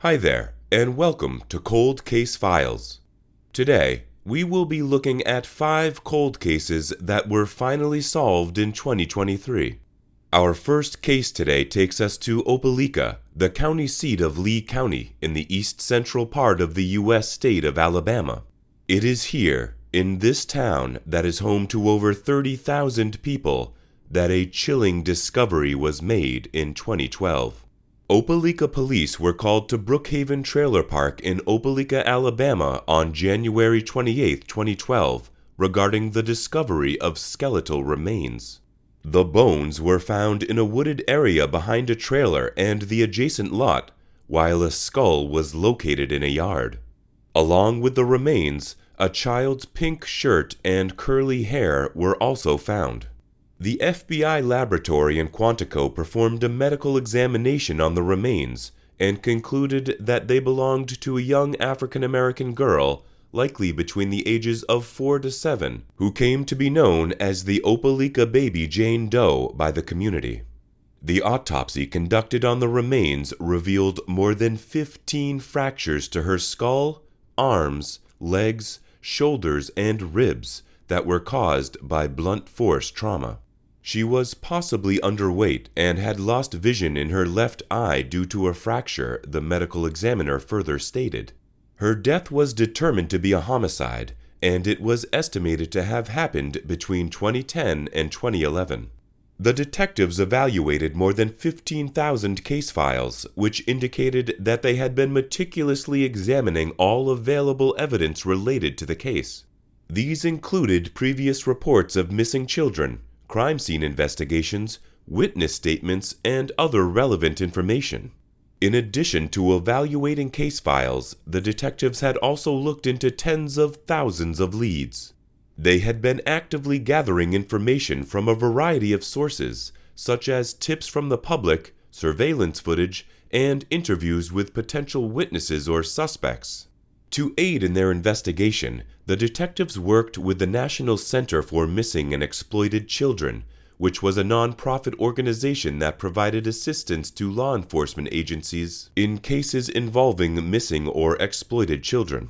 Hi there, and welcome to Cold Case Files. Today, we will be looking at 5 cold cases that were finally solved in 2023. Our first case today takes us to Opelika, the county seat of Lee County in the east-central part of the U.S. state of Alabama. It is here, in this town that is home to over 30,000 people, that a chilling discovery was made in 2012. Opelika police were called to Brookhaven Trailer Park in Opelika, Alabama on January 28, 2012, regarding the discovery of skeletal remains. The bones were found in a wooded area behind a trailer and the adjacent lot, while a skull was located in a yard. Along with the remains, a child's pink shirt and curly hair were also found. The FBI laboratory in Quantico performed a medical examination on the remains and concluded that they belonged to a young African-American girl, likely between the ages of 4 to 7, who came to be known as the Opelika baby Jane Doe by the community. The autopsy conducted on the remains revealed more than 15 fractures to her skull, arms, legs, shoulders, and ribs that were caused by blunt force trauma. She was possibly underweight and had lost vision in her left eye due to a fracture, the medical examiner further stated. Her death was determined to be a homicide, and it was estimated to have happened between 2010 and 2011. The detectives evaluated more than 15,000 case files, which indicated that they had been meticulously examining all available evidence related to the case. These included previous reports of missing children, crime scene investigations, witness statements, and other relevant information. In addition to evaluating case files, the detectives had also looked into tens of thousands of leads. They had been actively gathering information from a variety of sources, such as tips from the public, surveillance footage, and interviews with potential witnesses or suspects. To aid in their investigation, the detectives worked with the National Center for Missing and Exploited Children, which was a non-profit organization that provided assistance to law enforcement agencies in cases involving missing or exploited children.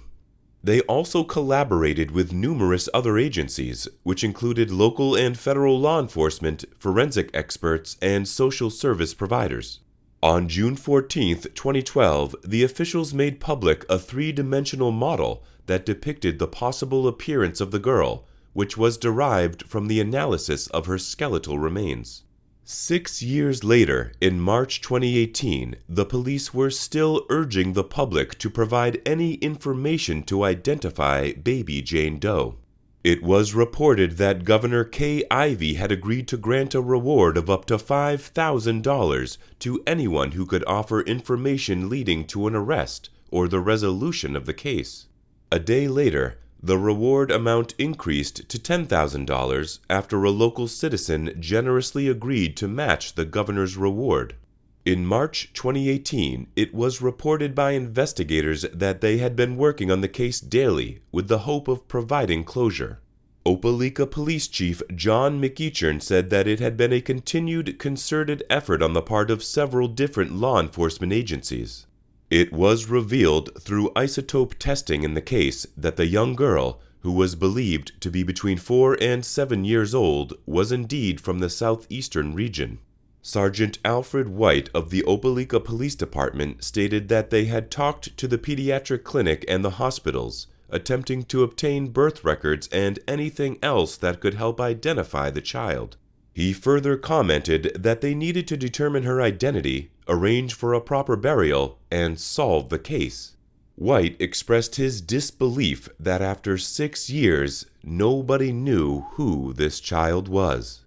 They also collaborated with numerous other agencies, which included local and federal law enforcement, forensic experts, and social service providers. On June 14, 2012, the officials made public a 3-dimensional model that depicted the possible appearance of the girl, which was derived from the analysis of her skeletal remains. 6 years later, in March 2018, the police were still urging the public to provide any information to identify baby Jane Doe. It was reported that Governor Kay Ivey had agreed to grant a reward of up to $5,000 to anyone who could offer information leading to an arrest or the resolution of the case. A day later, the reward amount increased to $10,000 after a local citizen generously agreed to match the governor's reward. In March 2018, it was reported by investigators that they had been working on the case daily with the hope of providing closure. Opelika Police Chief John McEachern said that it had been a continued concerted effort on the part of several different law enforcement agencies. It was revealed through isotope testing in the case that the young girl, who was believed to be between 4 and 7 years old, was indeed from the southeastern region. Sergeant Alfred White of the Opelika Police Department stated that they had talked to the pediatric clinic and the hospitals, attempting to obtain birth records and anything else that could help identify the child. He further commented that they needed to determine her identity, arrange for a proper burial, and solve the case. White expressed his disbelief that after 6 years, nobody knew who this child was.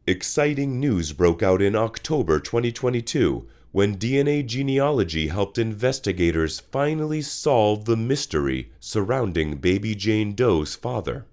Exciting news broke out in October 2022 when DNA genealogy helped investigators finally solve the mystery surrounding baby Jane Doe's father.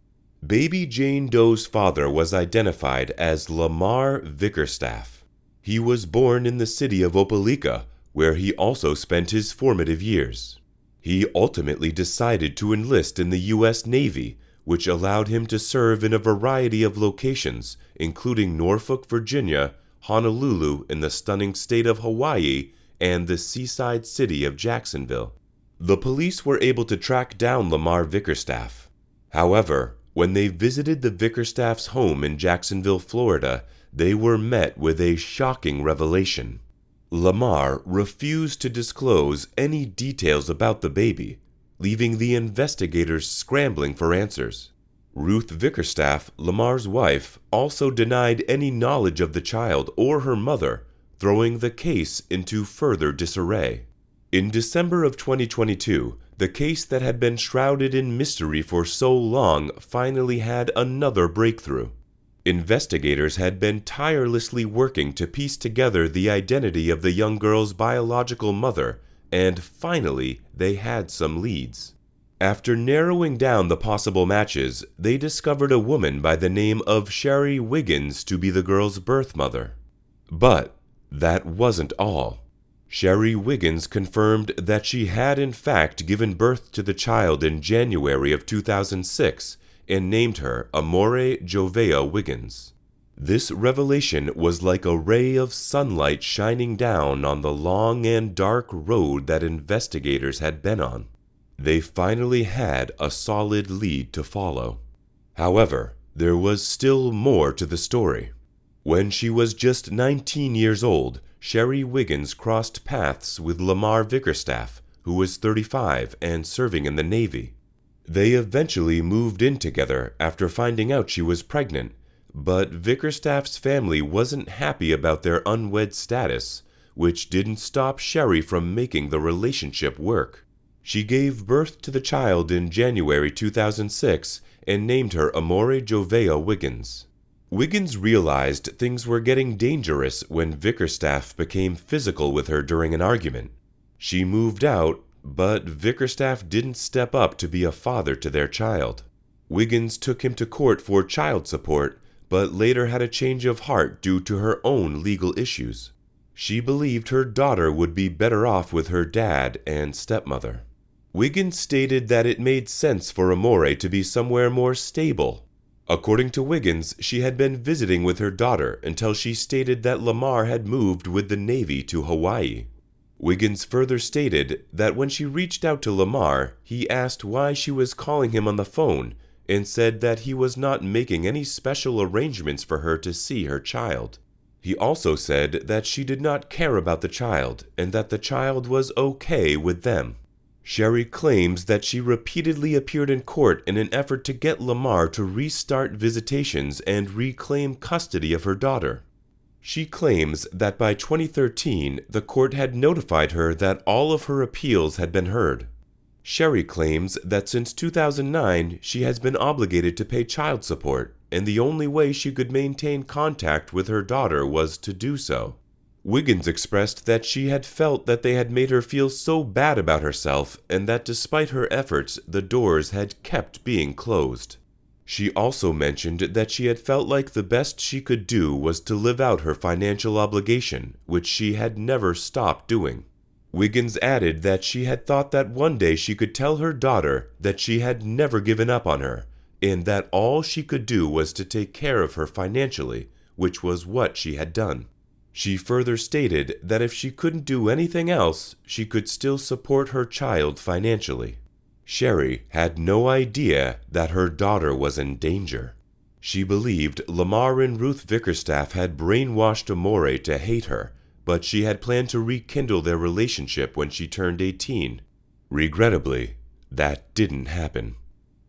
Baby Jane Doe's father was identified as Lamar Vickerstaff. He was born in the city of Opelika, where he also spent his formative years. He ultimately decided to enlist in the U.S. Navy, which allowed him to serve in a variety of locations, including Norfolk, Virginia, Honolulu in the stunning state of Hawaii, and the seaside city of Jacksonville. The police were able to track down Lamar Vickerstaff. However, when they visited the Vickerstaff's home in Jacksonville, Florida, they were met with a shocking revelation. Lamar refused to disclose any details about the baby, leaving the investigators scrambling for answers. Ruth Vickerstaff, Lamar's wife, also denied any knowledge of the child or her mother, throwing the case into further disarray. In December of 2022, the case that had been shrouded in mystery for so long finally had another breakthrough. Investigators had been tirelessly working to piece together the identity of the young girl's biological mother, and finally they had some leads. After narrowing down the possible matches, they discovered a woman by the name of Sherry Wiggins to be the girl's birth mother. But that wasn't all. Sherry Wiggins confirmed that she had in fact given birth to the child in January of 2006 and named her Amore Wiggins. This revelation was like a ray of sunlight shining down on the long and dark road that investigators had been on. They finally had a solid lead to follow. However, there was still more to the story. When she was just 19 years old, Sherry Wiggins crossed paths with Lamar Vickerstaff, who was 35 and serving in the Navy. They eventually moved in together after finding out she was pregnant, but Vickerstaff's family wasn't happy about their unwed status, which didn't stop Sherry from making the relationship work. She gave birth to the child in January 2006 and named her Amore Wiggins. Wiggins realized things were getting dangerous when Vickerstaff became physical with her during an argument. She moved out, but Vickerstaff didn't step up to be a father to their child. Wiggins took him to court for child support, but later had a change of heart due to her own legal issues. She believed her daughter would be better off with her dad and stepmother. Wiggins stated that it made sense for Amore to be somewhere more stable. According to Wiggins, she had been visiting with her daughter until she stated that Lamar had moved with the Navy to Hawaii. Wiggins further stated that when she reached out to Lamar, he asked why she was calling him on the phone and said that he was not making any special arrangements for her to see her child. He also said that she did not care about the child and that the child was okay with them. Sherry claims that she repeatedly appeared in court in an effort to get Lamar to restart visitations and reclaim custody of her daughter. She claims that by 2013, the court had notified her that all of her appeals had been heard. Sherry claims that since 2009, she has been obligated to pay child support, and the only way she could maintain contact with her daughter was to do so. Wiggins expressed that she had felt that they had made her feel so bad about herself and that despite her efforts, the doors had kept being closed. She also mentioned that she had felt like the best she could do was to live out her financial obligation, which she had never stopped doing. Wiggins added that she had thought that one day she could tell her daughter that she had never given up on her, and that all she could do was to take care of her financially, which was what she had done. She further stated that if she couldn't do anything else, she could still support her child financially. Sherry had no idea that her daughter was in danger. She believed Lamar and Ruth Vickerstaff had brainwashed Amore to hate her, but she had planned to rekindle their relationship when she turned 18. Regrettably, that didn't happen.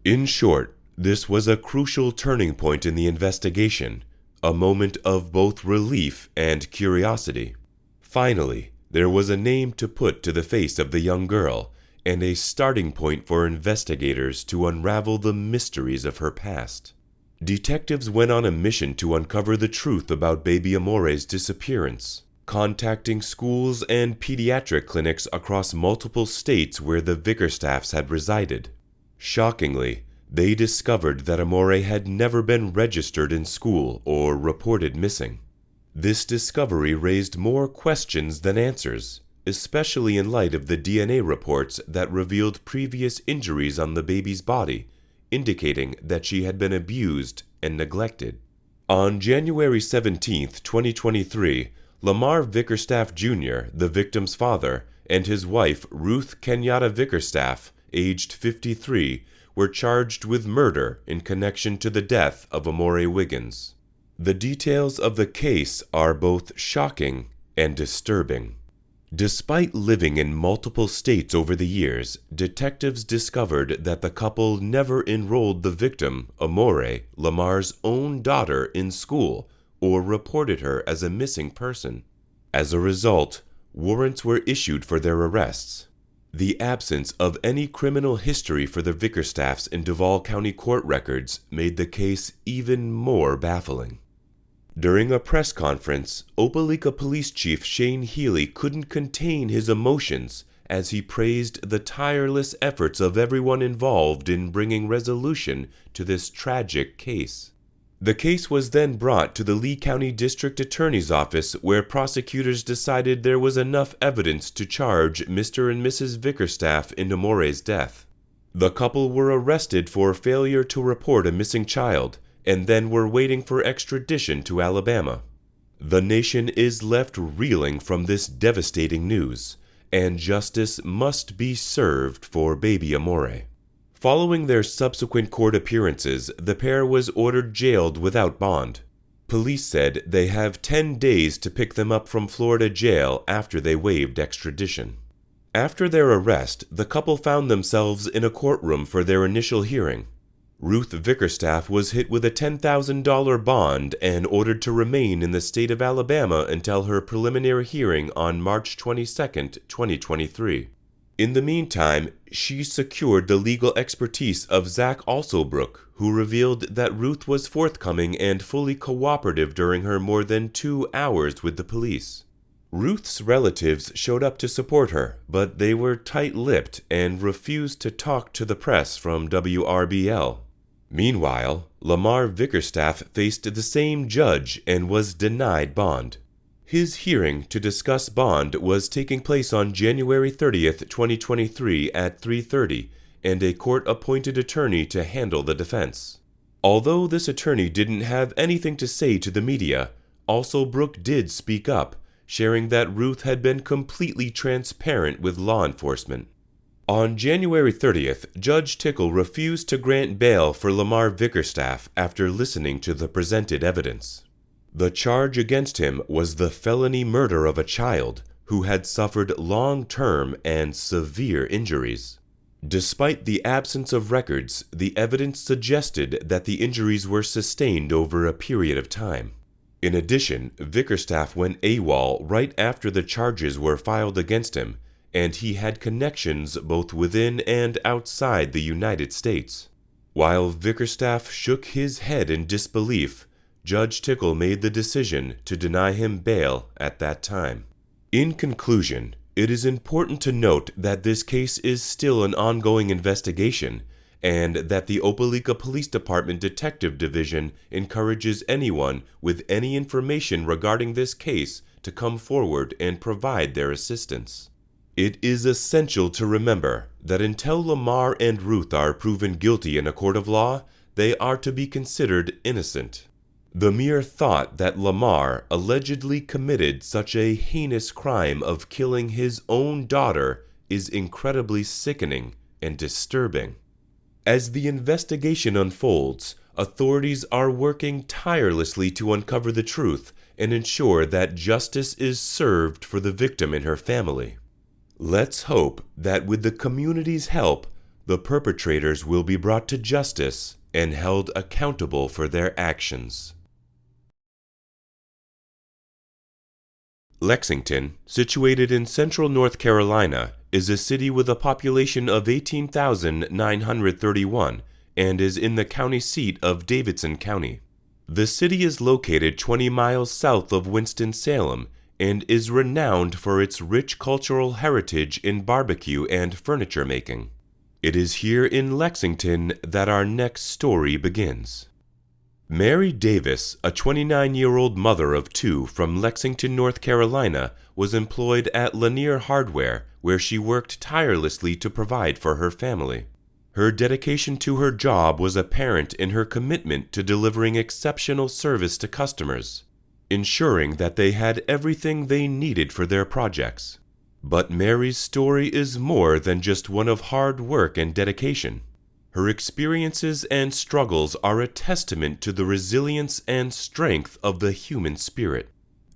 In short, this was a crucial turning point in the investigation, a moment of both relief and curiosity. Finally, there was a name to put to the face of the young girl, and a starting point for investigators to unravel the mysteries of her past. Detectives went on a mission to uncover the truth about baby Amore's disappearance, contacting schools and pediatric clinics across multiple states where the Vickerstaffs had resided. Shockingly, they discovered that Amore had never been registered in school or reported missing. This discovery raised more questions than answers, especially in light of the DNA reports that revealed previous injuries on the baby's body, indicating that she had been abused and neglected. On January 17, 2023, Lamar Vickerstaff Jr., the victim's father, and his wife, Ruth Kenyatta Vickerstaff, aged 53, were charged with murder in connection to the death of Amore Wiggins. The details of the case are both shocking and disturbing. Despite living in multiple states over the years, detectives discovered that the couple never enrolled the victim, Amore, Lamar's own daughter, in school or reported her as a missing person. As a result, warrants were issued for their arrests. The absence of any criminal history for the Vickerstaffs in Duval County court records made the case even more baffling. During a press conference, Opelika Police Chief Shane Healy couldn't contain his emotions as he praised the tireless efforts of everyone involved in bringing resolution to this tragic case. The case was then brought to the Lee County District Attorney's Office, where prosecutors decided there was enough evidence to charge Mr. and Mrs. Vickerstaff in Amore's death. The couple were arrested for failure to report a missing child, and then were waiting for extradition to Alabama. The nation is left reeling from this devastating news, and justice must be served for baby Amore. Following their subsequent court appearances, the pair was ordered jailed without bond. Police said they have 10 days to pick them up from Florida jail after they waived extradition. After their arrest, the couple found themselves in a courtroom for their initial hearing. Ruth Vickerstaff was hit with a $10,000 bond and ordered to remain in the state of Alabama until her preliminary hearing on March 22, 2023. In the meantime, she secured the legal expertise of Zach Alsobrook, who revealed that Ruth was forthcoming and fully cooperative during her more than 2 hours with the police. Ruth's relatives showed up to support her, but they were tight-lipped and refused to talk to the press from WRBL. Meanwhile, Lamar Vickerstaff faced the same judge and was denied bond. His hearing to discuss bond was taking place on January 30th, 2023 at 3:30, and a court-appointed attorney to handle the defense. Although this attorney didn't have anything to say to the media, Alsobrook did speak up, sharing that Ruth had been completely transparent with law enforcement. On January 30th, Judge Tickle refused to grant bail for Lamar Vickerstaff after listening to the presented evidence. The charge against him was the felony murder of a child who had suffered long-term and severe injuries. Despite the absence of records, the evidence suggested that the injuries were sustained over a period of time. In addition, Vickerstaff went AWOL right after the charges were filed against him, and he had connections both within and outside the United States. While Vickerstaff shook his head in disbelief, Judge Tickle made the decision to deny him bail at that time. In conclusion, it is important to note that this case is still an ongoing investigation, and that the Opelika Police Department Detective Division encourages anyone with any information regarding this case to come forward and provide their assistance. It is essential to remember that until Lamar and Ruth are proven guilty in a court of law, they are to be considered innocent. The mere thought that Lamar allegedly committed such a heinous crime of killing his own daughter is incredibly sickening and disturbing. As the investigation unfolds, authorities are working tirelessly to uncover the truth and ensure that justice is served for the victim and her family. Let's hope that with the community's help, the perpetrators will be brought to justice and held accountable for their actions. Lexington, situated in central North Carolina, is a city with a population of 18,931 and is in the county seat of Davidson County. The city is located 20 miles south of Winston-Salem and is renowned for its rich cultural heritage in barbecue and furniture making. It is here in Lexington that our next story begins. Mary Davis, a 29-year-old mother of 2 from Lexington, North Carolina, was employed at Lanier Hardware, where she worked tirelessly to provide for her family. Her dedication to her job was apparent in her commitment to delivering exceptional service to customers. ensuring that they had everything they needed for their projects. But Mary's story is more than just one of hard work and dedication. Her experiences and struggles are a testament to the resilience and strength of the human spirit.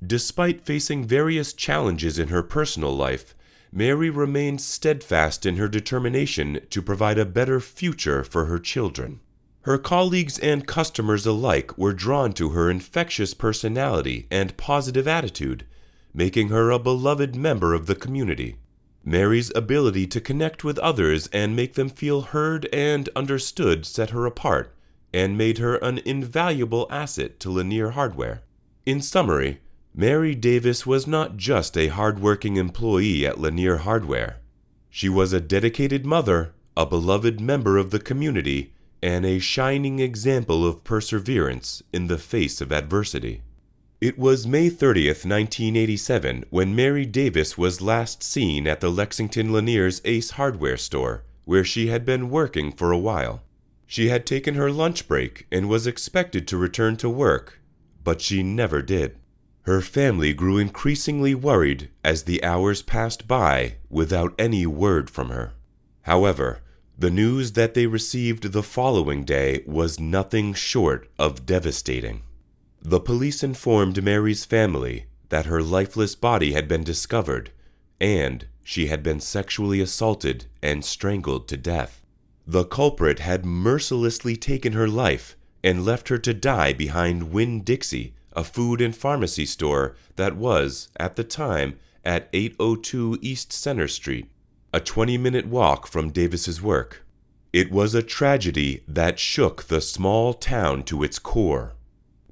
Despite facing various challenges in her personal life, Mary remained steadfast in her determination to provide a better future for her children. Her colleagues and customers alike were drawn to her infectious personality and positive attitude, making her a beloved member of the community. Mary's ability to connect with others and make them feel heard and understood set her apart and made her an invaluable asset to Lanier Hardware. In summary, Mary Davis was not just a hard-working employee at Lanier Hardware. She was a dedicated mother, a beloved member of the community, and a shining example of perseverance in the face of adversity. It was May 30th, 1987, when Mary Davis was last seen at the Lexington Lanier's Ace Hardware store, where she had been working for a while. She had taken her lunch break and was expected to return to work, but she never did. Her family grew increasingly worried as the hours passed by without any word from her. However, the news that they received the following day was nothing short of devastating. The police informed Mary's family that her lifeless body had been discovered, and she had been sexually assaulted and strangled to death. The culprit had mercilessly taken her life and left her to die behind Winn-Dixie, a food and pharmacy store that was, at the time, at 802 East Center Street, a 20-minute walk from Davis's work. It was a tragedy that shook the small town to its core.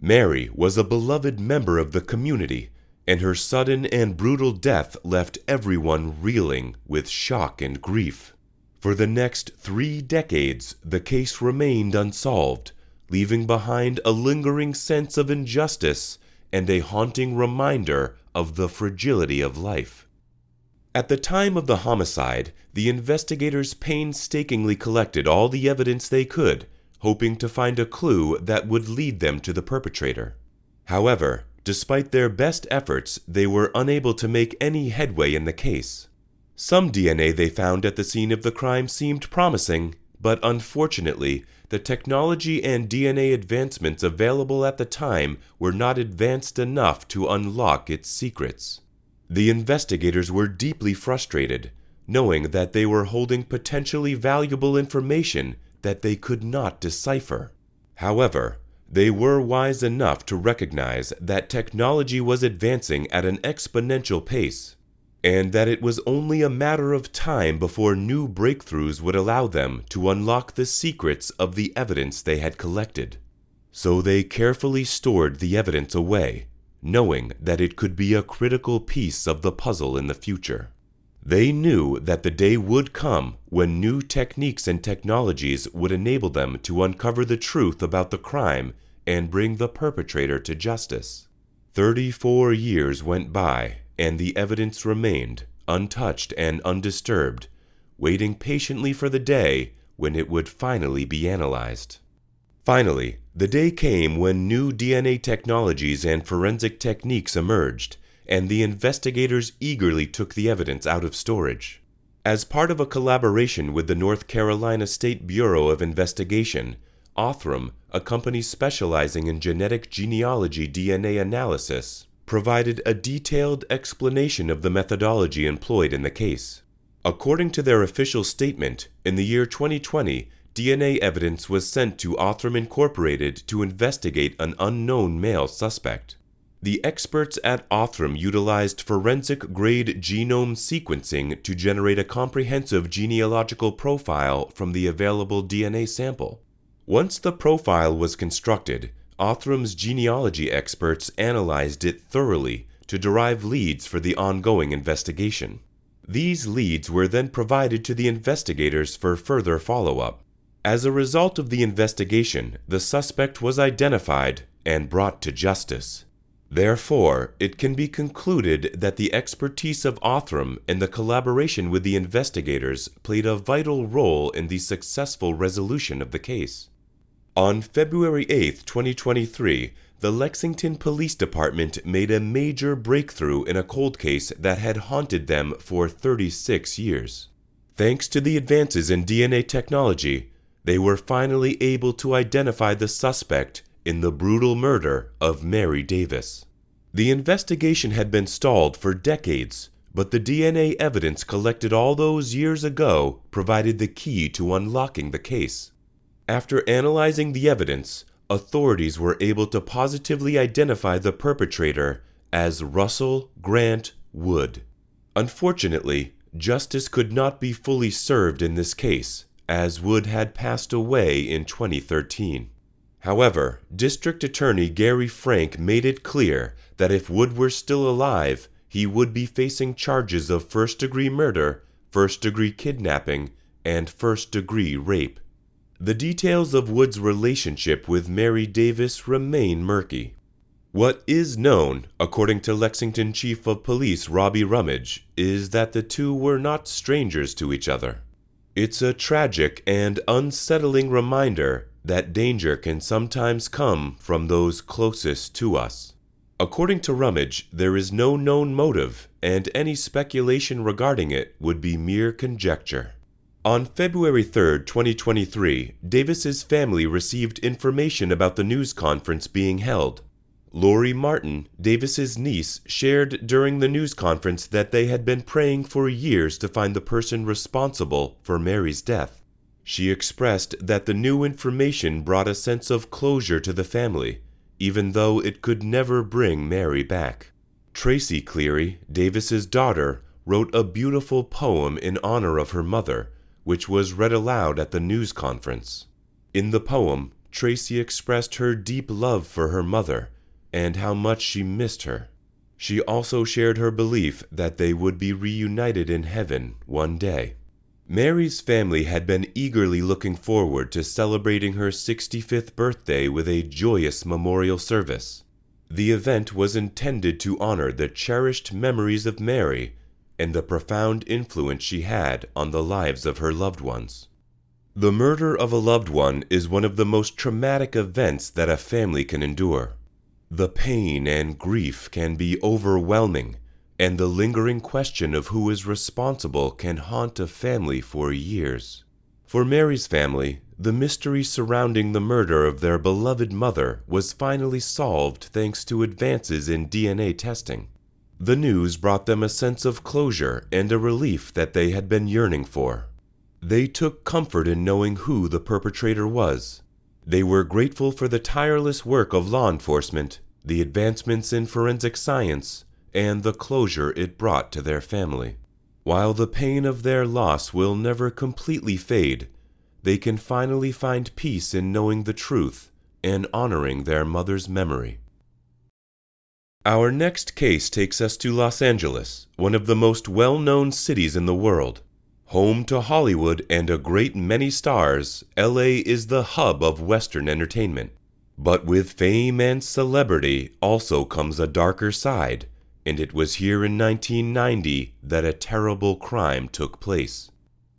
Mary was a beloved member of the community, and her sudden and brutal death left everyone reeling with shock and grief. For the next 3 decades, the case remained unsolved, leaving behind a lingering sense of injustice and a haunting reminder of the fragility of life. At the time of the homicide, the investigators painstakingly collected all the evidence they could, hoping to find a clue that would lead them to the perpetrator. However, despite their best efforts, they were unable to make any headway in the case. Some DNA they found at the scene of the crime seemed promising, but unfortunately, the technology and DNA advancements available at the time were not advanced enough to unlock its secrets. The investigators were deeply frustrated, knowing that they were holding potentially valuable information that they could not decipher. However, they were wise enough to recognize that technology was advancing at an exponential pace, and that it was only a matter of time before new breakthroughs would allow them to unlock the secrets of the evidence they had collected. So they carefully stored the evidence away, knowing that it could be a critical piece of the puzzle in the future. They knew that the day would come when new techniques and technologies would enable them to uncover the truth about the crime and bring the perpetrator to justice. 34 years went by, and the evidence remained untouched and undisturbed, waiting patiently for the day when it would finally be analyzed. Finally, the day came when new DNA technologies and forensic techniques emerged, and the investigators eagerly took the evidence out of storage. As part of a collaboration with the North Carolina State Bureau of Investigation, Othram, a company specializing in genetic genealogy DNA analysis, provided a detailed explanation of the methodology employed in the case. According to their official statement, in the year 2020, DNA evidence was sent to Othram Incorporated to investigate an unknown male suspect. The experts at Othram utilized forensic-grade genome sequencing to generate a comprehensive genealogical profile from the available DNA sample. Once the profile was constructed, Othram's genealogy experts analyzed it thoroughly to derive leads for the ongoing investigation. These leads were then provided to the investigators for further follow-up. As a result of the investigation, the suspect was identified and brought to justice. Therefore, it can be concluded that the expertise of Othram and the collaboration with the investigators played a vital role in the successful resolution of the case. On February 8, 2023, the Lexington Police Department made a major breakthrough in a cold case that had haunted them for 36 years. Thanks to the advances in DNA technology, they were finally able to identify the suspect in the brutal murder of Mary Davis. The investigation had been stalled for decades, but the DNA evidence collected all those years ago provided the key to unlocking the case. After analyzing the evidence, authorities were able to positively identify the perpetrator as Russell Grant Wood. Unfortunately, justice could not be fully served in this case, as Wood had passed away in 2013. However, District Attorney Gary Frank made it clear that if Wood were still alive, he would be facing charges of first-degree murder, first-degree kidnapping, and first-degree rape. The details of Wood's relationship with Mary Davis remain murky. What is known, according to Lexington Chief of Police Robbie Rummage, is that the two were not strangers to each other. It's a tragic and unsettling reminder that danger can sometimes come from those closest to us. According to Rummage, there is no known motive, and any speculation regarding it would be mere conjecture. On February 3, 2023, Davis's family received information about the news conference being held. Lori Martin, Davis's niece, shared during the news conference that they had been praying for years to find the person responsible for Mary's death. She expressed that the new information brought a sense of closure to the family, even though it could never bring Mary back. Tracy Cleary, Davis's daughter, wrote a beautiful poem in honor of her mother, which was read aloud at the news conference. In the poem, Tracy expressed her deep love for her mother and how much she missed her. She also shared her belief that they would be reunited in heaven one day. Mary's family had been eagerly looking forward to celebrating her 65th birthday with a joyous memorial service. The event was intended to honor the cherished memories of Mary and the profound influence she had on the lives of her loved ones. The murder of a loved one is one of the most traumatic events that a family can endure. The pain and grief can be overwhelming, and the lingering question of who is responsible can haunt a family for years. For Mary's family, the mystery surrounding the murder of their beloved mother was finally solved thanks to advances in DNA testing. The news brought them a sense of closure and a relief that they had been yearning for. They took comfort in knowing who the perpetrator was. They were grateful for the tireless work of law enforcement, the advancements in forensic science, and the closure it brought to their family. While the pain of their loss will never completely fade, they can finally find peace in knowing the truth and honoring their mother's memory. Our next case takes us to Los Angeles, one of the most well-known cities in the world. Home to Hollywood and a great many stars, LA is the hub of Western entertainment. But with fame and celebrity also comes a darker side, and it was here in 1990 that a terrible crime took place.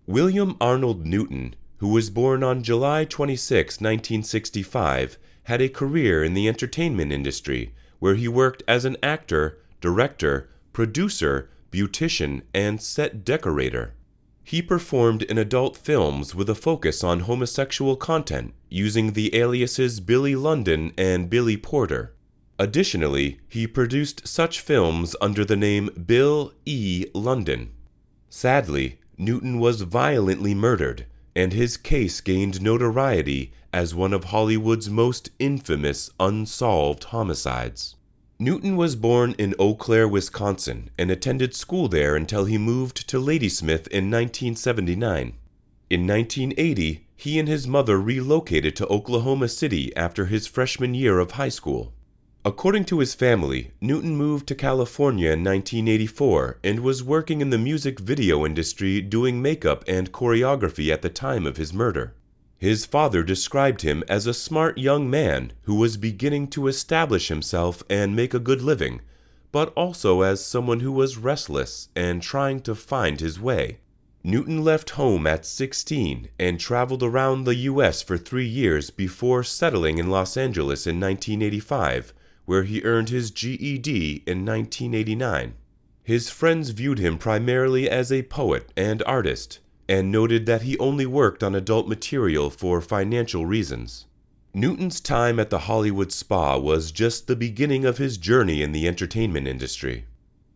William Arnold Newton, who was born on July 26, 1965, had a career in the entertainment industry, where he worked as an actor, director, producer, beautician, and set decorator. He performed in adult films with a focus on homosexual content, using the aliases Billy London and Billy Porter. Additionally, he produced such films under the name Bill E. London. Sadly, Newton was violently murdered, and his case gained notoriety as one of Hollywood's most infamous unsolved homicides. Newton was born in Eau Claire, Wisconsin, and attended school there until he moved to Ladysmith in 1979. In 1980, he and his mother relocated to Oklahoma City after his freshman year of high school. According to his family, Newton moved to California in 1984 and was working in the music video industry doing makeup and choreography at the time of his murder. His father described him as a smart young man who was beginning to establish himself and make a good living, but also as someone who was restless and trying to find his way. Newton left home at 16 and traveled around the U.S. for 3 years before settling in Los Angeles in 1985, where he earned his GED in 1989. His friends viewed him primarily as a poet and artist, and noted that he only worked on adult material for financial reasons. Newton's time at the Hollywood Spa was just the beginning of his journey in the entertainment industry.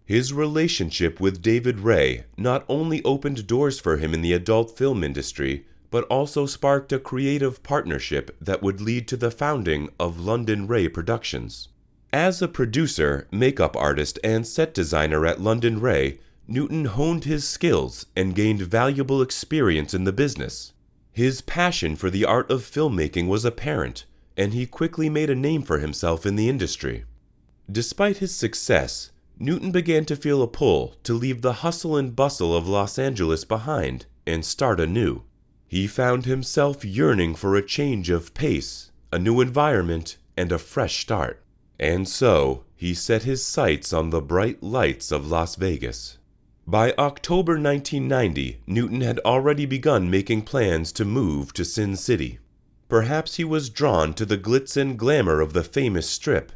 His relationship with David Ray not only opened doors for him in the adult film industry, but also sparked a creative partnership that would lead to the founding of London Ray Productions. As a producer, makeup artist, and set designer at London Ray, Newton honed his skills and gained valuable experience in the business. His passion for the art of filmmaking was apparent, and he quickly made a name for himself in the industry. Despite his success, Newton began to feel a pull to leave the hustle and bustle of Los Angeles behind and start anew. He found himself yearning for a change of pace, a new environment, and a fresh start. And so, he set his sights on the bright lights of Las Vegas. By October 1990, Newton had already begun making plans to move to Sin City. Perhaps he was drawn to the glitz and glamour of the famous Strip,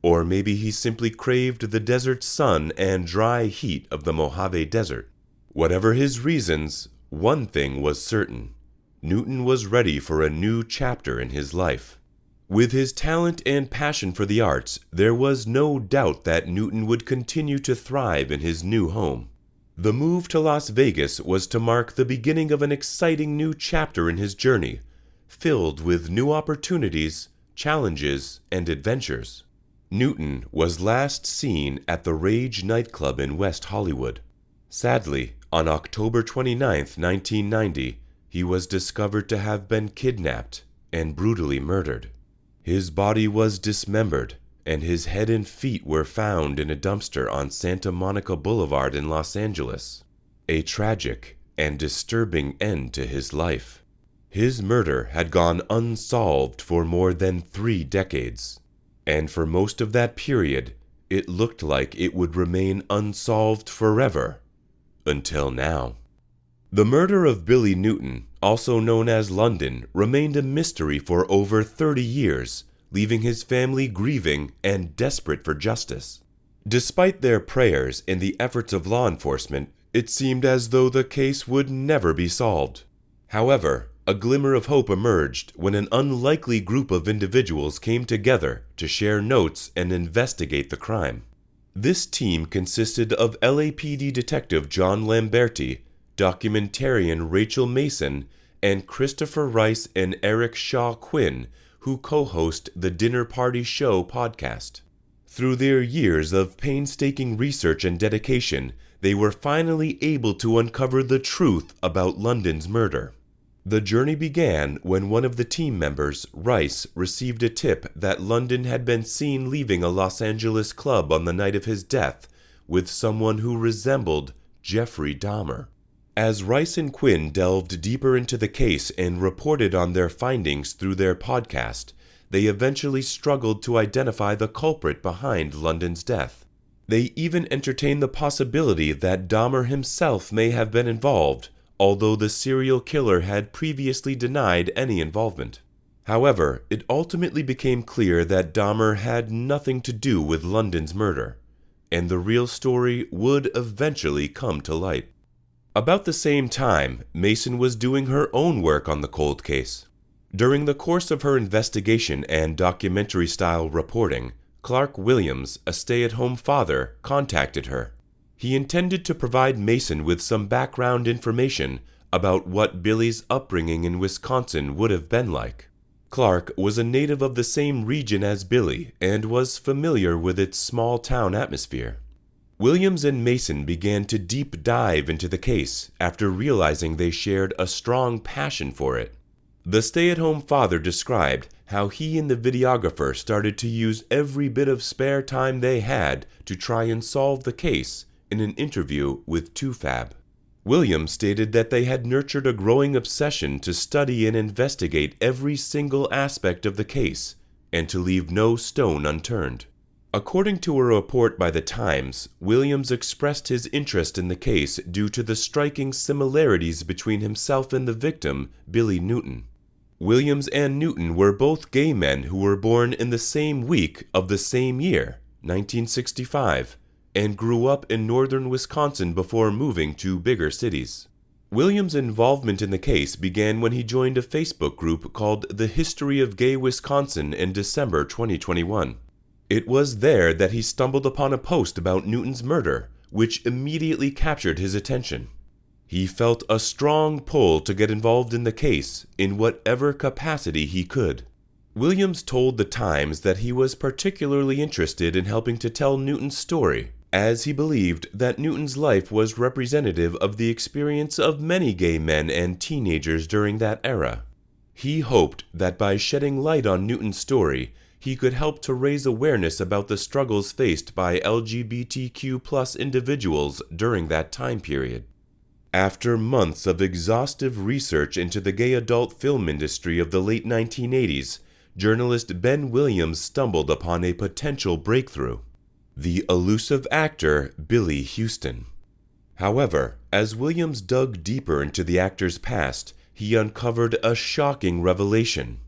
or maybe he simply craved the desert sun and dry heat of the Mojave Desert. Whatever his reasons, one thing was certain: Newton was ready for a new chapter in his life. With his talent and passion for the arts, there was no doubt that Newton would continue to thrive in his new home. The move to Las Vegas was to mark the beginning of an exciting new chapter in his journey, filled with new opportunities, challenges, and adventures. Newton was last seen at the Rage nightclub in West Hollywood. Sadly, on October 29, 1990, he was discovered to have been kidnapped and brutally murdered. His body was dismembered, and his head and feet were found in a dumpster on Santa Monica Boulevard in Los Angeles. A tragic and disturbing end to his life. His murder had gone unsolved for more than 3 decades, and for most of that period, it looked like it would remain unsolved forever, until now. The murder of Billy Newton, also known as London, remained a mystery for over 30 years, leaving his family grieving and desperate for justice. Despite their prayers and the efforts of law enforcement, it seemed as though the case would never be solved. However, a glimmer of hope emerged when an unlikely group of individuals came together to share notes and investigate the crime. This team consisted of LAPD Detective John Lamberti, documentarian Rachel Mason, and Christopher Rice and Eric Shaw Quinn, who co-host the Dinner Party Show podcast. Through their years of painstaking research and dedication, they were finally able to uncover the truth about London's murder. The journey began when one of the team members, Rice, received a tip that London had been seen leaving a Los Angeles club on the night of his death with someone who resembled Jeffrey Dahmer. As Rice and Quinn delved deeper into the case and reported on their findings through their podcast, they eventually struggled to identify the culprit behind London's death. They even entertained the possibility that Dahmer himself may have been involved, although the serial killer had previously denied any involvement. However, it ultimately became clear that Dahmer had nothing to do with London's murder, and the real story would eventually come to light. About the same time, Mason was doing her own work on the cold case. During the course of her investigation and documentary-style reporting, Clark Williams, a stay-at-home father, contacted her. He intended to provide Mason with some background information about what Billy's upbringing in Wisconsin would have been like. Clark was a native of the same region as Billy and was familiar with its small-town atmosphere. Williams and Mason began to deep dive into the case after realizing they shared a strong passion for it. The stay-at-home father described how he and the videographer started to use every bit of spare time they had to try and solve the case in an interview with 2Fab. Williams stated that they had nurtured a growing obsession to study and investigate every single aspect of the case and to leave no stone unturned. According to a report by the Times, Williams expressed his interest in the case due to the striking similarities between himself and the victim, Billy Newton. Williams and Newton were both gay men who were born in the same week of the same year, 1965, and grew up in northern Wisconsin before moving to bigger cities. Williams' involvement in the case began when he joined a Facebook group called The History of Gay Wisconsin in December 2021. It was there that he stumbled upon a post about Newton's murder, which immediately captured his attention. He felt a strong pull to get involved in the case in whatever capacity he could. Williams told the Times that he was particularly interested in helping to tell Newton's story, as he believed that Newton's life was representative of the experience of many gay men and teenagers during that era. He hoped that by shedding light on Newton's story, he could help to raise awareness about the struggles faced by LGBTQ+ individuals during that time period. After months of exhaustive research into the gay adult film industry of the late 1980s, journalist Ben Williams stumbled upon a potential breakthrough: the elusive actor Billy Houston. However, as Williams dug deeper into the actor's past, he uncovered a shocking revelation.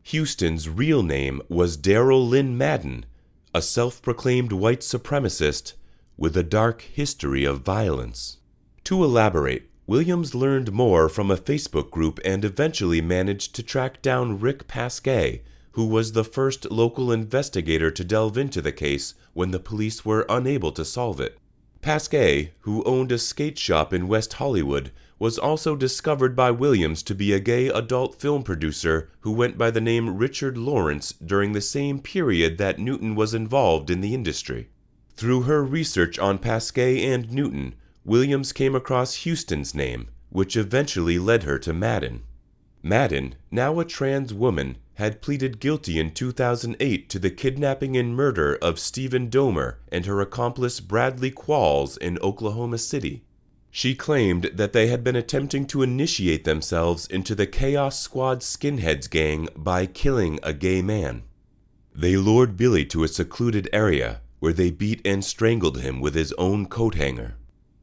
Houston's real name was Darrell Lynn Madden, a self-proclaimed white supremacist with a dark history of violence. To elaborate, Williams learned more from a Facebook group and eventually managed to track down Rick Pasquet, who was the first local investigator to delve into the case when the police were unable to solve it. Pasquet, who owned a skate shop in West Hollywood, was also discovered by Williams to be a gay adult film producer who went by the name Richard Lawrence during the same period that Newton was involved in the industry. Through her research on Pasquet and Newton, Williams came across Houston's name, which eventually led her to Madden. Madden, now a trans woman, had pleaded guilty in 2008 to the kidnapping and murder of Stephen Domer and her accomplice Bradley Qualls in Oklahoma City. She claimed that they had been attempting to initiate themselves into the Chaos Squad skinheads gang by killing a gay man. They lured Billy to a secluded area where they beat and strangled him with his own coat hanger.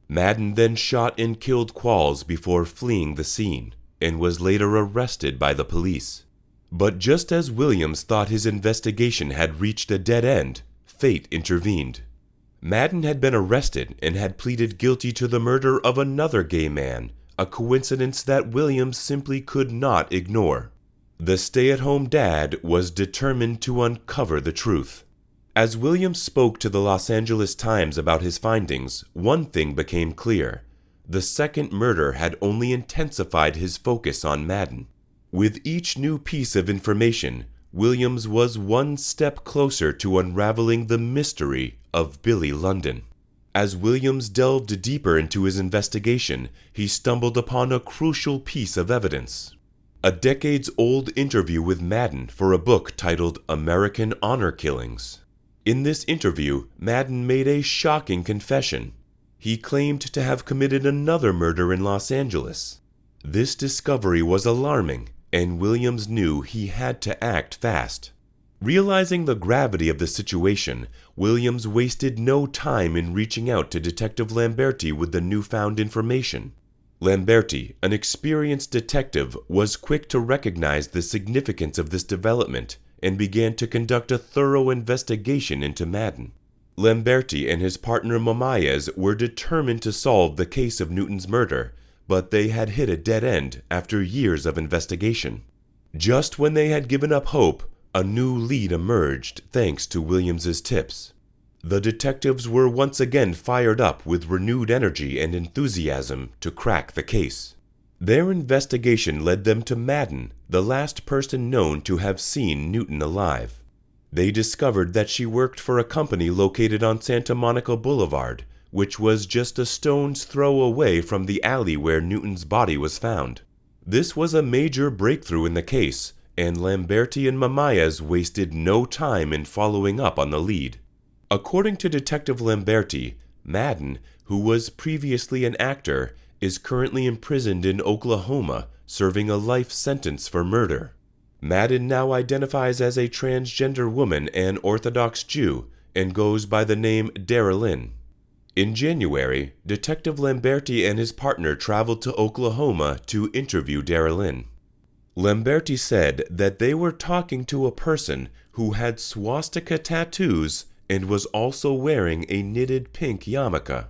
Madden then shot and killed Qualls before fleeing the scene, and was later arrested by the police. But just as Williams thought his investigation had reached a dead end, fate intervened. Madden had been arrested and had pleaded guilty to the murder of another gay man, a coincidence that Williams simply could not ignore. The stay-at-home dad was determined to uncover the truth. As Williams spoke to the Los Angeles Times about his findings, one thing became clear: the second murder had only intensified his focus on Madden. With each new piece of information, Williams was one step closer to unraveling the mystery of Billy London. As Williams delved deeper into his investigation, he stumbled upon a crucial piece of evidence: a decades-old interview with Madden for a book titled American Honor Killings. In this interview, Madden made a shocking confession. He claimed to have committed another murder in Los Angeles. This discovery was alarming, and Williams knew he had to act fast. Realizing the gravity of the situation, Williams wasted no time in reaching out to Detective Lamberti with the newfound information. Lamberti, an experienced detective, was quick to recognize the significance of this development and began to conduct a thorough investigation into Madden. Lamberti and his partner Mathis were determined to solve the case of Newton's murder, but they had hit a dead end after years of investigation. Just when they had given up hope, a new lead emerged thanks to Williams's tips. The detectives were once again fired up with renewed energy and enthusiasm to crack the case. Their investigation led them to Madden, the last person known to have seen Newton alive. They discovered that she worked for a company located on Santa Monica Boulevard, which was just a stone's throw away from the alley where Newton's body was found. This was a major breakthrough in the case, and Lamberti and Mathis wasted no time in following up on the lead. According to Detective Lamberti, Madden, who was previously an actor, is currently imprisoned in Oklahoma, serving a life sentence for murder. Madden now identifies as a transgender woman and Orthodox Jew, and goes by the name Darylyn. In January, Detective Lamberti and his partner traveled to Oklahoma to interview Darylyn. Lamberti said that they were talking to a person who had swastika tattoos and was also wearing a knitted pink yarmulke.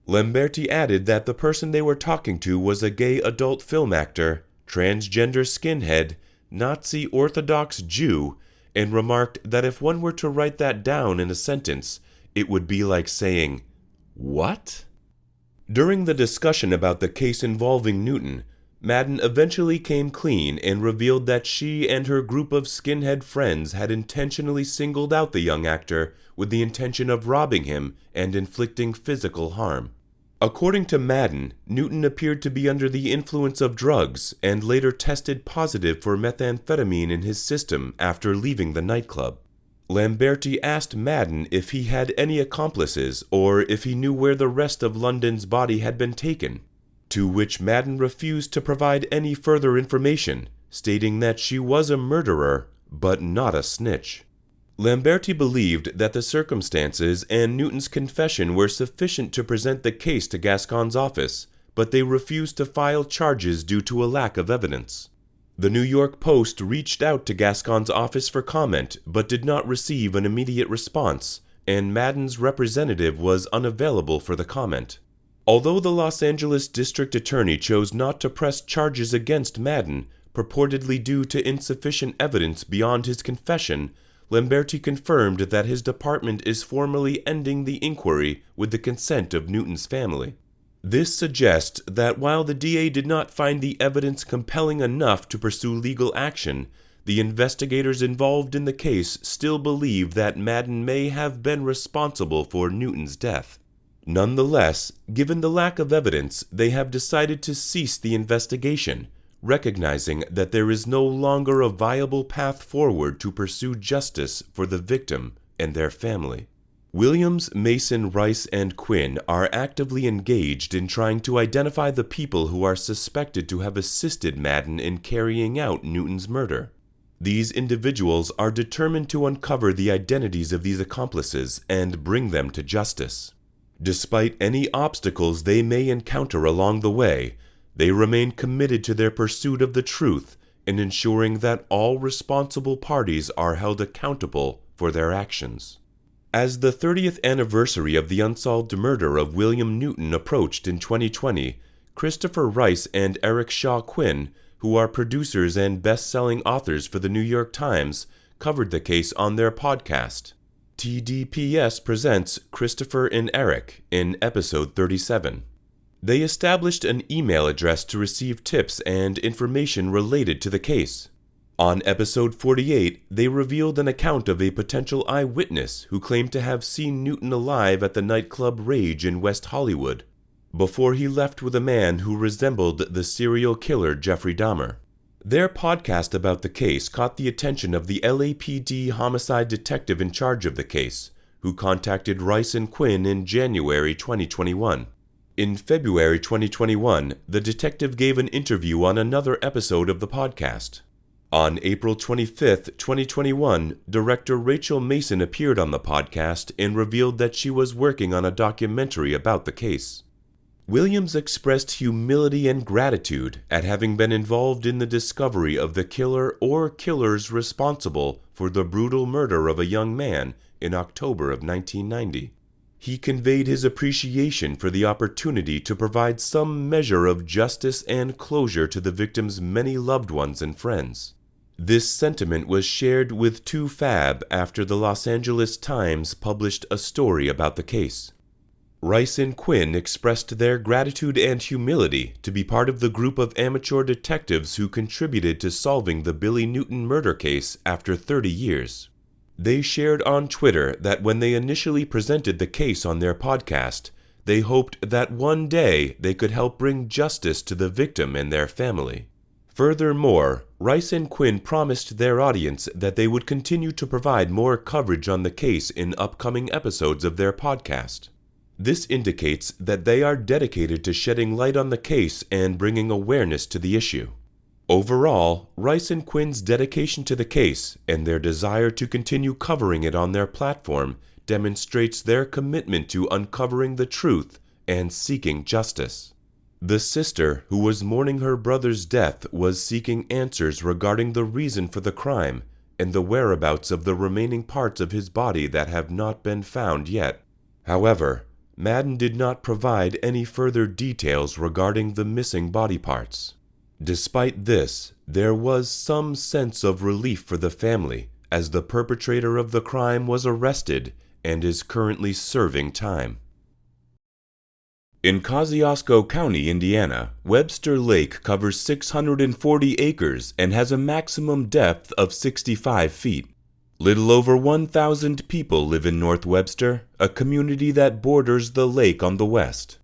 Lamberti added that the person they were talking to was a gay adult film actor, transgender skinhead, Nazi Orthodox Jew, and remarked that if one were to write that down in a sentence, it would be like saying, "What?" During the discussion about the case involving Newton, Madden eventually came clean and revealed that she and her group of skinhead friends had intentionally singled out the young actor with the intention of robbing him and inflicting physical harm. According to Madden, Newton appeared to be under the influence of drugs and later tested positive for methamphetamine in his system after leaving the nightclub. Lamberti asked Madden if he had any accomplices or if he knew where the rest of London's body had been taken, to which Madden refused to provide any further information, stating that she was a murderer, but not a snitch. Lamberti believed that the circumstances and Newton's confession were sufficient to present the case to Gascon's office, but they refused to file charges due to a lack of evidence. The New York Post reached out to Gascon's office for comment, but did not receive an immediate response, and Madden's representative was unavailable for the comment. Although the Los Angeles District Attorney chose not to press charges against Madden, purportedly due to insufficient evidence beyond his confession, Lamberti confirmed that his department is formally ending the inquiry with the consent of Newton's family. This suggests that while the DA did not find the evidence compelling enough to pursue legal action, the investigators involved in the case still believe that Madden may have been responsible for Newton's death. Nonetheless, given the lack of evidence, they have decided to cease the investigation, recognizing that there is no longer a viable path forward to pursue justice for the victim and their family. Williams, Mason, Rice, and Quinn are actively engaged in trying to identify the people who are suspected to have assisted Madden in carrying out Newton's murder. These individuals are determined to uncover the identities of these accomplices and bring them to justice. Despite any obstacles they may encounter along the way, they remain committed to their pursuit of the truth and ensuring that all responsible parties are held accountable for their actions. As the 30th anniversary of the unsolved murder of William Newton approached in 2020, Christopher Rice and Eric Shaw Quinn, who are producers and best-selling authors for the New York Times, covered the case on their podcast. TDPS presents Christopher and Eric in episode 37. They established an email address to receive tips and information related to the case. On episode 48, they revealed an account of a potential eyewitness who claimed to have seen Newton alive at the nightclub Rage in West Hollywood, before he left with a man who resembled the serial killer Jeffrey Dahmer. Their podcast about the case caught the attention of the LAPD homicide detective in charge of the case, who contacted Rice and Quinn in January 2021. In February 2021, the detective gave an interview on another episode of the podcast. On April 25, 2021, director Rachel Mason appeared on the podcast and revealed that she was working on a documentary about the case. Williams expressed humility and gratitude at having been involved in the discovery of the killer or killers responsible for the brutal murder of a young man in October of 1990. He conveyed his appreciation for the opportunity to provide some measure of justice and closure to the victim's many loved ones and friends. This sentiment was shared with 2Fab after the Los Angeles Times published a story about the case. Rice and Quinn expressed their gratitude and humility to be part of the group of amateur detectives who contributed to solving the Billy Newton murder case after 30 years. They shared on Twitter that when they initially presented the case on their podcast, they hoped that one day they could help bring justice to the victim and their family. Furthermore, Rice and Quinn promised their audience that they would continue to provide more coverage on the case in upcoming episodes of their podcast. This indicates that they are dedicated to shedding light on the case and bringing awareness to the issue. Overall, Rice and Quinn's dedication to the case and their desire to continue covering it on their platform demonstrates their commitment to uncovering the truth and seeking justice. The sister who was mourning her brother's death was seeking answers regarding the reason for the crime and the whereabouts of the remaining parts of his body that have not been found yet. However, Madden did not provide any further details regarding the missing body parts. Despite this, there was some sense of relief for the family as the perpetrator of the crime was arrested and is currently serving time. In Kosciuszko County, Indiana, Webster Lake covers 640 acres and has a maximum depth of 65 feet. Little over 1,000 people live in North Webster, a community that borders the lake on the west.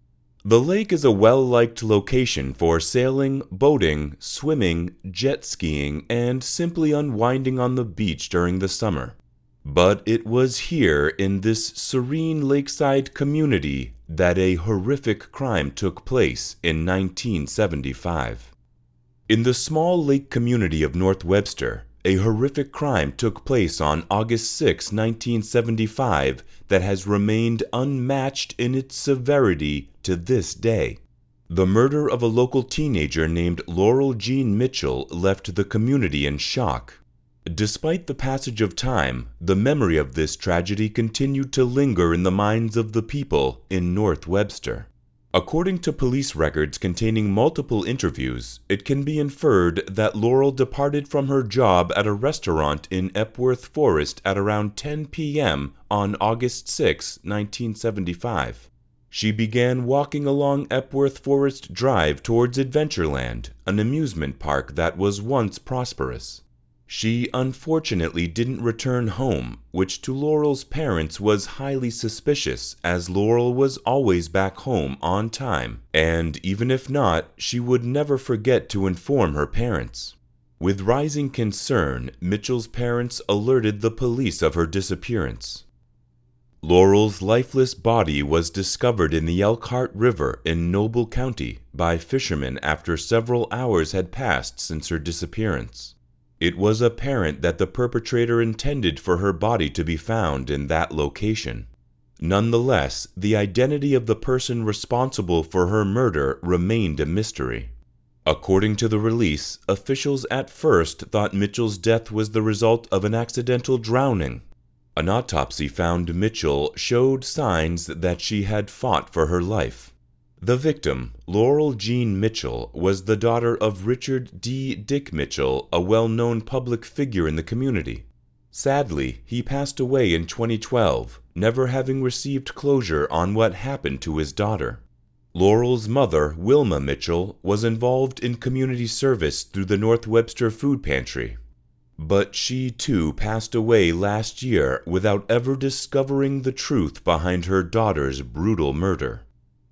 The lake is a well-liked location for sailing, boating, swimming, jet skiing, and simply unwinding on the beach during the summer. But it was here in this serene lakeside community that a horrific crime took place in 1975. In the small lake community of North Webster, a horrific crime took place on August 6, 1975 that has remained unmatched in its severity to this day. The murder of a local teenager named Laurel Jean Mitchell left the community in shock. Despite the passage of time, the memory of this tragedy continued to linger in the minds of the people in North Webster. According to police records containing multiple interviews, it can be inferred that Laurel departed from her job at a restaurant in Epworth Forest at around 10 p.m. on August 6, 1975. She began walking along Epworth Forest Drive towards Adventureland, an amusement park that was once prosperous. She unfortunately didn't return home, which to Laurel's parents was highly suspicious, as Laurel was always back home on time, and even if not, she would never forget to inform her parents. With rising concern, Mitchell's parents alerted the police of her disappearance. Laurel's lifeless body was discovered in the Elkhart River in Noble County by fishermen after several hours had passed since her disappearance. It was apparent that the perpetrator intended for her body to be found in that location. Nonetheless, the identity of the person responsible for her murder remained a mystery. According to the release, officials at first thought Mitchell's death was the result of an accidental drowning. An autopsy found Mitchell showed signs that she had fought for her life. The victim, Laurel Jean Mitchell, was the daughter of Richard D. Dick Mitchell, a well-known public figure in the community. Sadly, he passed away in 2012, never having received closure on what happened to his daughter. Laurel's mother, Wilma Mitchell, was involved in community service through the North Webster Food Pantry. But she too passed away last year without ever discovering the truth behind her daughter's brutal murder.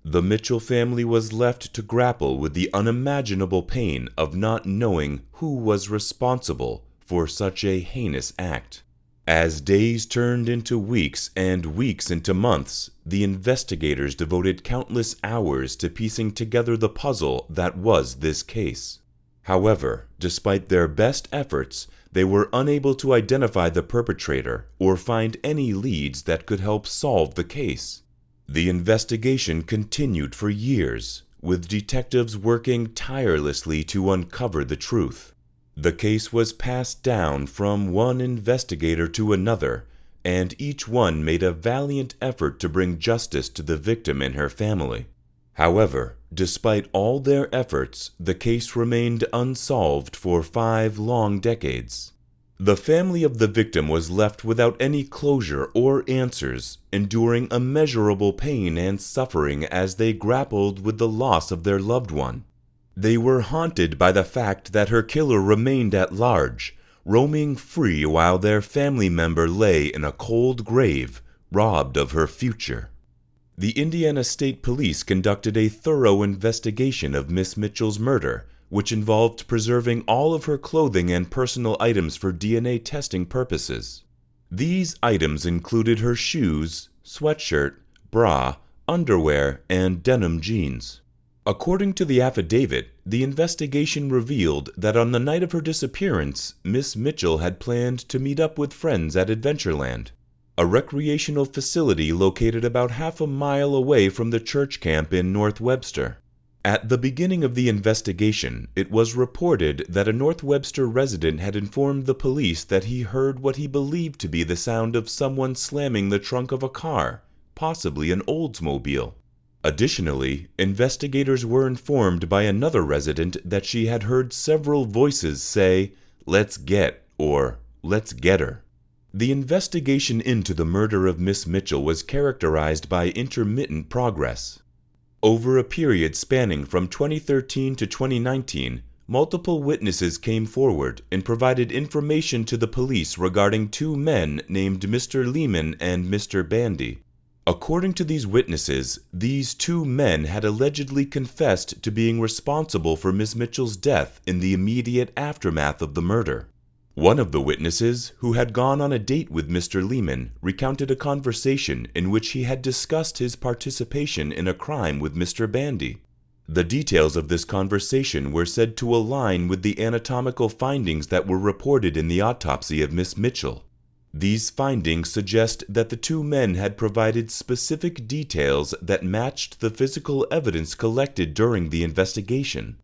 The Mitchell family was left to grapple with the unimaginable pain of not knowing who was responsible for such a heinous act. As days turned into weeks and weeks into months, the investigators devoted countless hours to piecing together the puzzle that was this case. However, despite their best efforts, they were unable to identify the perpetrator or find any leads that could help solve the case. The investigation continued for years, with detectives working tirelessly to uncover the truth. The case was passed down from one investigator to another, and each one made a valiant effort to bring justice to the victim and her family. However, despite all their efforts, the case remained unsolved for 5 long decades. The family of the victim was left without any closure or answers, enduring immeasurable pain and suffering as they grappled with the loss of their loved one. They were haunted by the fact that her killer remained at large, roaming free while their family member lay in a cold grave, robbed of her future. The Indiana State Police conducted a thorough investigation of Miss Mitchell's murder, which involved preserving all of her clothing and personal items for DNA testing purposes. These items included her shoes, sweatshirt, bra, underwear, and denim jeans. According to the affidavit, the investigation revealed that on the night of her disappearance, Miss Mitchell had planned to meet up with friends at Adventureland. a recreational facility located about half a mile away from the church camp in North Webster. At the beginning of the investigation, it was reported that a North Webster resident had informed the police that he heard what he believed to be the sound of someone slamming the trunk of a car, possibly an Oldsmobile. Additionally, investigators were informed by another resident that she had heard several voices say, "Let's get," or "Let's get her." The investigation into the murder of Miss Mitchell was characterized by intermittent progress. Over a period spanning from 2013 to 2019, multiple witnesses came forward and provided information to the police regarding two men named Mr. Lehman and Mr. Bandy. According to these witnesses, these two men had allegedly confessed to being responsible for Miss Mitchell's death in the immediate aftermath of the murder. One of the witnesses, who had gone on a date with Mr. Lehman, recounted a conversation in which he had discussed his participation in a crime with Mr. Bandy. The details of this conversation were said to align with the anatomical findings that were reported in the autopsy of Miss Mitchell. These findings suggest that the two men had provided specific details that matched the physical evidence collected during the investigation.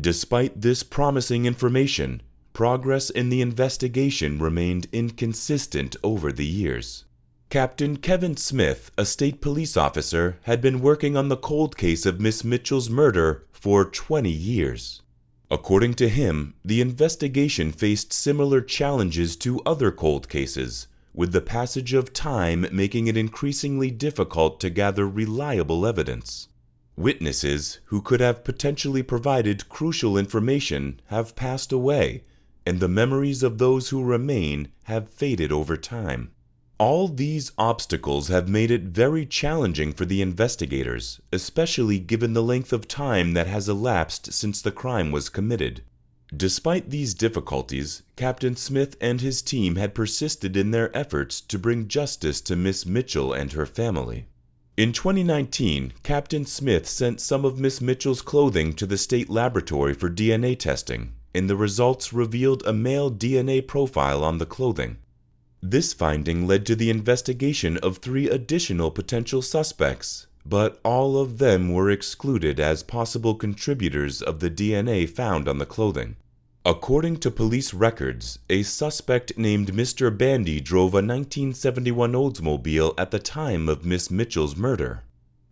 Despite this promising information, progress in the investigation remained inconsistent over the years. Captain Kevin Smith, a state police officer, had been working on the cold case of Miss Mitchell's murder for 20 years. According to him, the investigation faced similar challenges to other cold cases, with the passage of time making it increasingly difficult to gather reliable evidence. Witnesses who could have potentially provided crucial information have passed away, and the memories of those who remain have faded over time. All these obstacles have made it very challenging for the investigators, especially given the length of time that has elapsed since the crime was committed. Despite these difficulties, Captain Smith and his team had persisted in their efforts to bring justice to Miss Mitchell and her family. In 2019, Captain Smith sent some of Miss Mitchell's clothing to the state laboratory for DNA testing, and the results revealed a male DNA profile on the clothing. This finding led to the investigation of 3 additional potential suspects, but all of them were excluded as possible contributors of the DNA found on the clothing. According to police records, a suspect named Mr. Bandy drove a 1971 Oldsmobile at the time of Miss Mitchell's murder.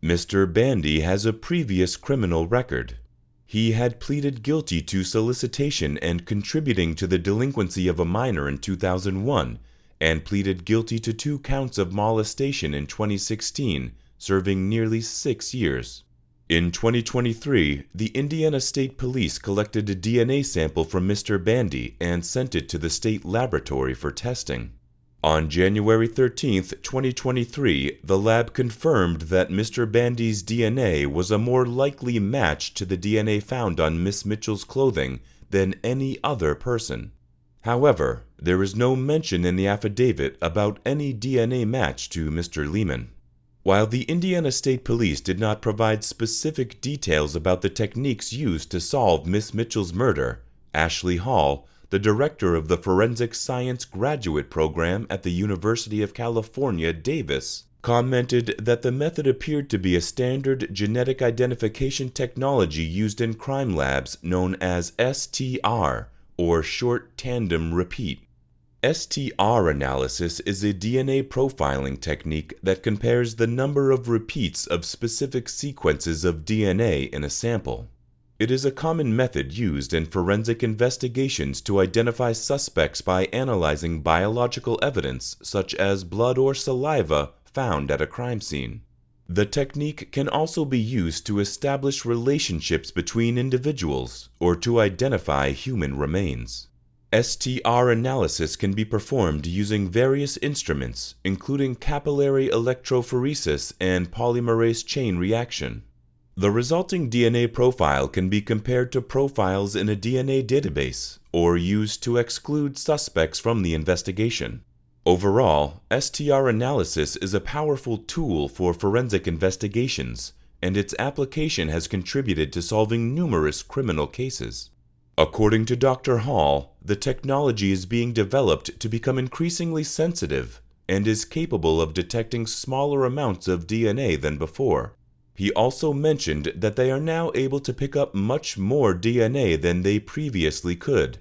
Mr. Bandy has a previous criminal record. He had pleaded guilty to solicitation and contributing to the delinquency of a minor in 2001, and pleaded guilty to 2 counts of molestation in 2016, serving nearly 6 years. In 2023, the Indiana State Police collected a DNA sample from Mr. Bandy and sent it to the state laboratory for testing. On January 13, 2023, the lab confirmed that Mr. Bandy's DNA was a more likely match to the DNA found on Miss Mitchell's clothing than any other person. However, there is no mention in the affidavit about any DNA match to Mr. Lehman. While the Indiana State Police did not provide specific details about the techniques used to solve Miss Mitchell's murder, Ashley Hall, the director of the Forensic Science Graduate Program at the University of California, Davis, commented that the method appeared to be a standard genetic identification technology used in crime labs known as STR, or short tandem repeat. STR analysis is a DNA profiling technique that compares the number of repeats of specific sequences of DNA in a sample. It is a common method used in forensic investigations to identify suspects by analyzing biological evidence such as blood or saliva found at a crime scene. The technique can also be used to establish relationships between individuals or to identify human remains. STR analysis can be performed using various instruments, including capillary electrophoresis and polymerase chain reaction. The resulting DNA profile can be compared to profiles in a DNA database or used to exclude suspects from the investigation. Overall, STR analysis is a powerful tool for forensic investigations, and its application has contributed to solving numerous criminal cases. According to Dr. Hall, the technology is being developed to become increasingly sensitive, and is capable of detecting smaller amounts of DNA than before. He also mentioned that they are now able to pick up much more DNA than they previously could.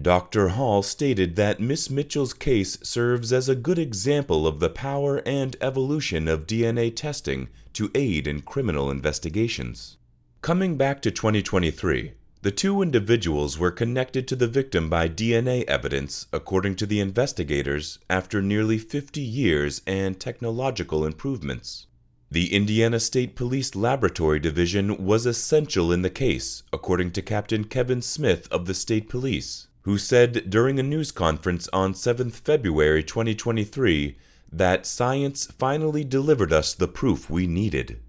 Dr. Hall stated that Miss Mitchell's case serves as a good example of the power and evolution of DNA testing to aid in criminal investigations. Coming back to 2023, the two individuals were connected to the victim by DNA evidence, according to the investigators, after nearly 50 years and technological improvements. The Indiana State Police Laboratory Division was essential in the case, according to Captain Kevin Smith of the State Police, who said during a news conference on 7 February 2023 that science finally delivered us the proof we needed.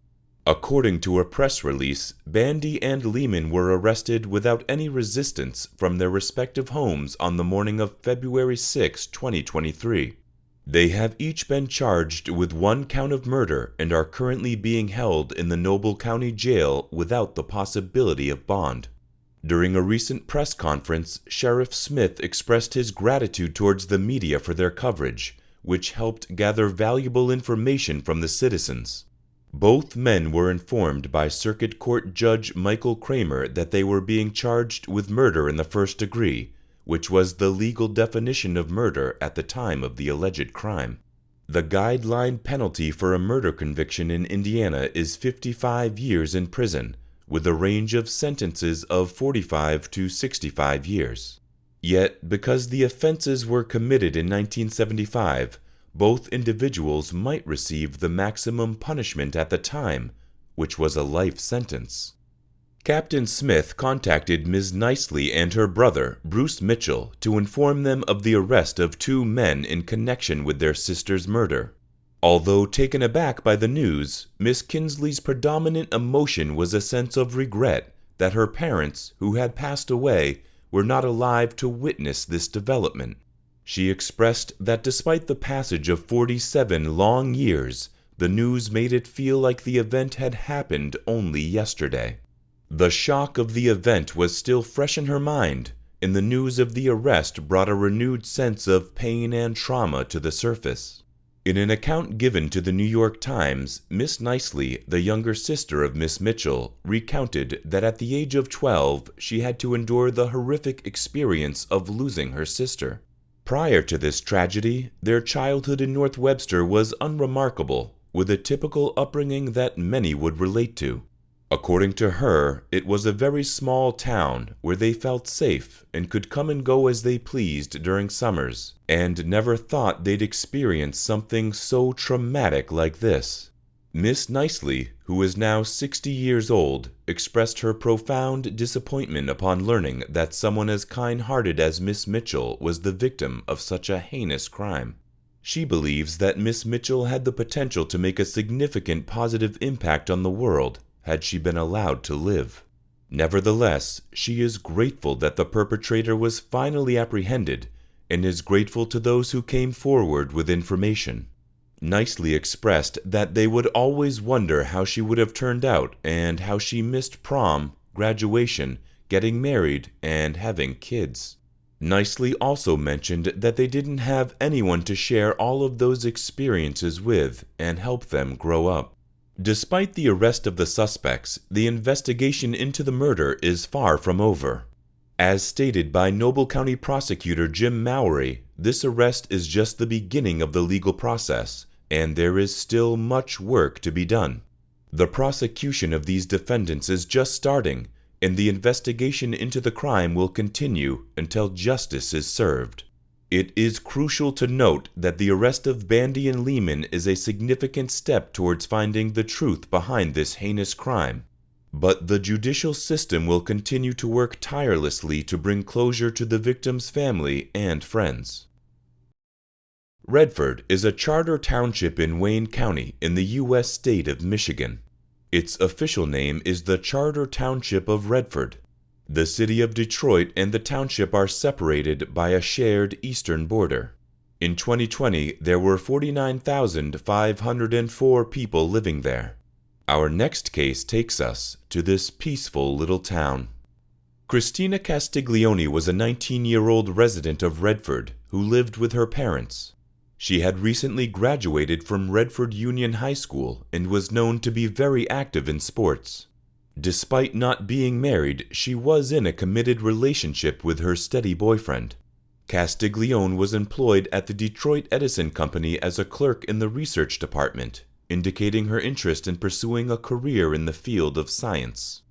According to a press release, Bandy and Lehman were arrested without any resistance from their respective homes on the morning of February 6, 2023. They have each been charged with 1 count of murder and are currently being held in the Noble County Jail without the possibility of bond. During a recent press conference, Sheriff Smith expressed his gratitude towards the media for their coverage, which helped gather valuable information from the citizens. Both men were informed by Circuit Court Judge Michael Kramer that they were being charged with murder in the first degree, which was the legal definition of murder at the time of the alleged crime. The guideline penalty for a murder conviction in Indiana is 55 years in prison, with a range of sentences of 45 to 65 years. Yet, because the offenses were committed in 1975, both individuals might receive the maximum punishment at the time, which was a life sentence. Captain Smith contacted Ms. Nicely and her brother, Bruce Mitchell, to inform them of the arrest of 2 men in connection with their sister's murder. Although taken aback by the news, Miss Kinsley's predominant emotion was a sense of regret that her parents, who had passed away, were not alive to witness this development. She expressed that despite the passage of 47 long years, the news made it feel like the event had happened only yesterday. The shock of the event was still fresh in her mind, and the news of the arrest brought a renewed sense of pain and trauma to the surface. In an account given to the New York Times, Miss Nicely, the younger sister of Miss Mitchell, recounted that at the age of 12 she had to endure the horrific experience of losing her sister. Prior to this tragedy, their childhood in North Webster was unremarkable, with a typical upbringing that many would relate to. According to her, it was a very small town where they felt safe and could come and go as they pleased during summers, and never thought they'd experience something so traumatic like this. Miss Nicely, who is now 60 years old, expressed her profound disappointment upon learning that someone as kind-hearted as Miss Mitchell was the victim of such a heinous crime. She believes that Miss Mitchell had the potential to make a significant positive impact on the world had she been allowed to live. Nevertheless, she is grateful that the perpetrator was finally apprehended and is grateful to those who came forward with information. Nicely expressed that they would always wonder how she would have turned out and how she missed prom, graduation, getting married, and having kids. Nicely also mentioned that they didn't have anyone to share all of those experiences with and help them grow up. Despite the arrest of the suspects, the investigation into the murder is far from over. As stated by Noble County Prosecutor Jim Mowry, this arrest is just the beginning of the legal process, and there is still much work to be done. The prosecution of these defendants is just starting, and the investigation into the crime will continue until justice is served. It is crucial to note that the arrest of Bandy and Lehman is a significant step towards finding the truth behind this heinous crime. But the judicial system will continue to work tirelessly to bring closure to the victim's family and friends. Redford is a charter township in Wayne County in the U.S. state of Michigan. Its official name is the Charter Township of Redford. The city of Detroit and the township are separated by a shared eastern border. In 2020, there were 49,504 people living there. Our next case takes us to this peaceful little town. Christina Castiglione was a 19-year-old resident of Redford who lived with her parents. She had recently graduated from Redford Union High School and was known to be very active in sports. Despite not being married, she was in a committed relationship with her steady boyfriend. Castiglione was employed at the Detroit Edison Company as a clerk in the research department, indicating her interest in pursuing a career in the field of science.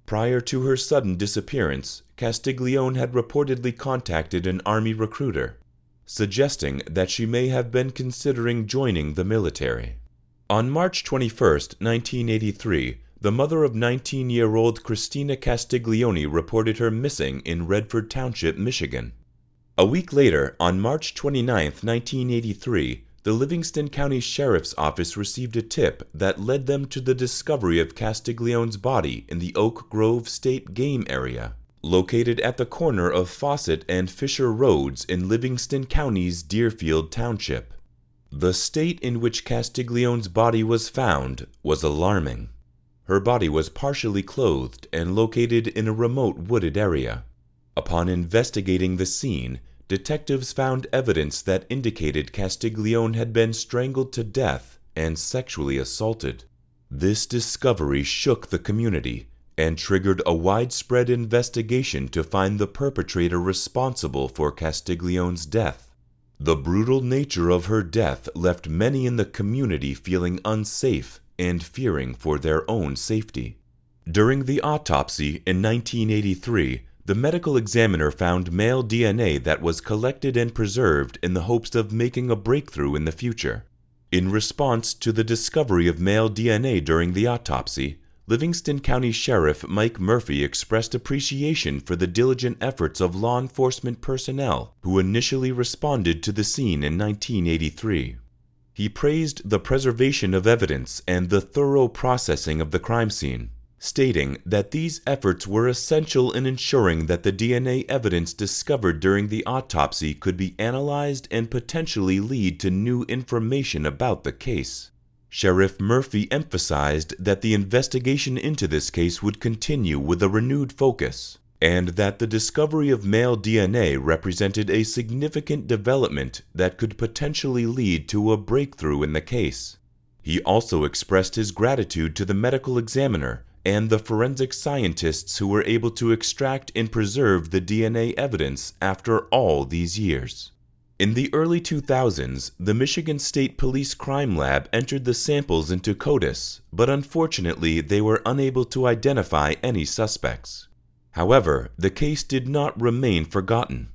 Prior to her sudden disappearance, Castiglione had reportedly contacted an Army recruiter, suggesting that she may have been considering joining the military. On March 21, 1983, the mother of 19-year-old Christina Castiglione reported her missing in Redford Township, Michigan. A week later, on March 29, 1983, the Livingston County Sheriff's Office received a tip that led them to the discovery of Castiglione's body in the Oak Grove State Game Area, located at the corner of Fawcett and Fisher Roads in Livingston County's Deerfield Township. The state in which Castiglione's body was found was alarming. Her body was partially clothed and located in a remote wooded area. Upon investigating the scene, detectives found evidence that indicated Castiglione had been strangled to death and sexually assaulted. This discovery shook the community and triggered a widespread investigation to find the perpetrator responsible for Castiglione's death. The brutal nature of her death left many in the community feeling unsafe and fearing for their own safety. During the autopsy in 1983, the medical examiner found male DNA that was collected and preserved in the hopes of making a breakthrough in the future. In response to the discovery of male DNA during the autopsy, Livingston County Sheriff Mike Murphy expressed appreciation for the diligent efforts of law enforcement personnel who initially responded to the scene in 1983. He praised the preservation of evidence and the thorough processing of the crime scene, stating that these efforts were essential in ensuring that the DNA evidence discovered during the autopsy could be analyzed and potentially lead to new information about the case. Sheriff Murphy emphasized that the investigation into this case would continue with a renewed focus, and that the discovery of male DNA represented a significant development that could potentially lead to a breakthrough in the case. He also expressed his gratitude to the medical examiner and the forensic scientists who were able to extract and preserve the DNA evidence after all these years. In the early 2000s, the Michigan State Police Crime Lab entered the samples into CODES, but unfortunately they were unable to identify any suspects. However, the case did not remain forgotten.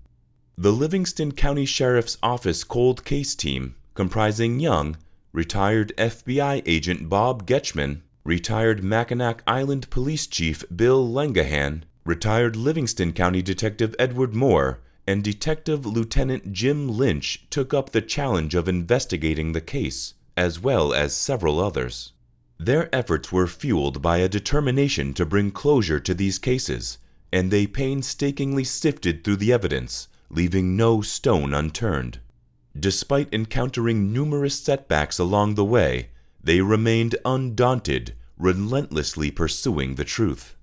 The Livingston County Sheriff's Office cold case team, comprising young, retired FBI agent Bob Getchman, retired Mackinac Island Police Chief Bill Lengahan, retired Livingston County Detective Edward Moore, and Detective Lieutenant Jim Lynch took up the challenge of investigating the case, as well as several others. Their efforts were fueled by a determination to bring closure to these cases, and they painstakingly sifted through the evidence, leaving no stone unturned. Despite encountering numerous setbacks along the way, they remained undaunted, relentlessly pursuing the truth.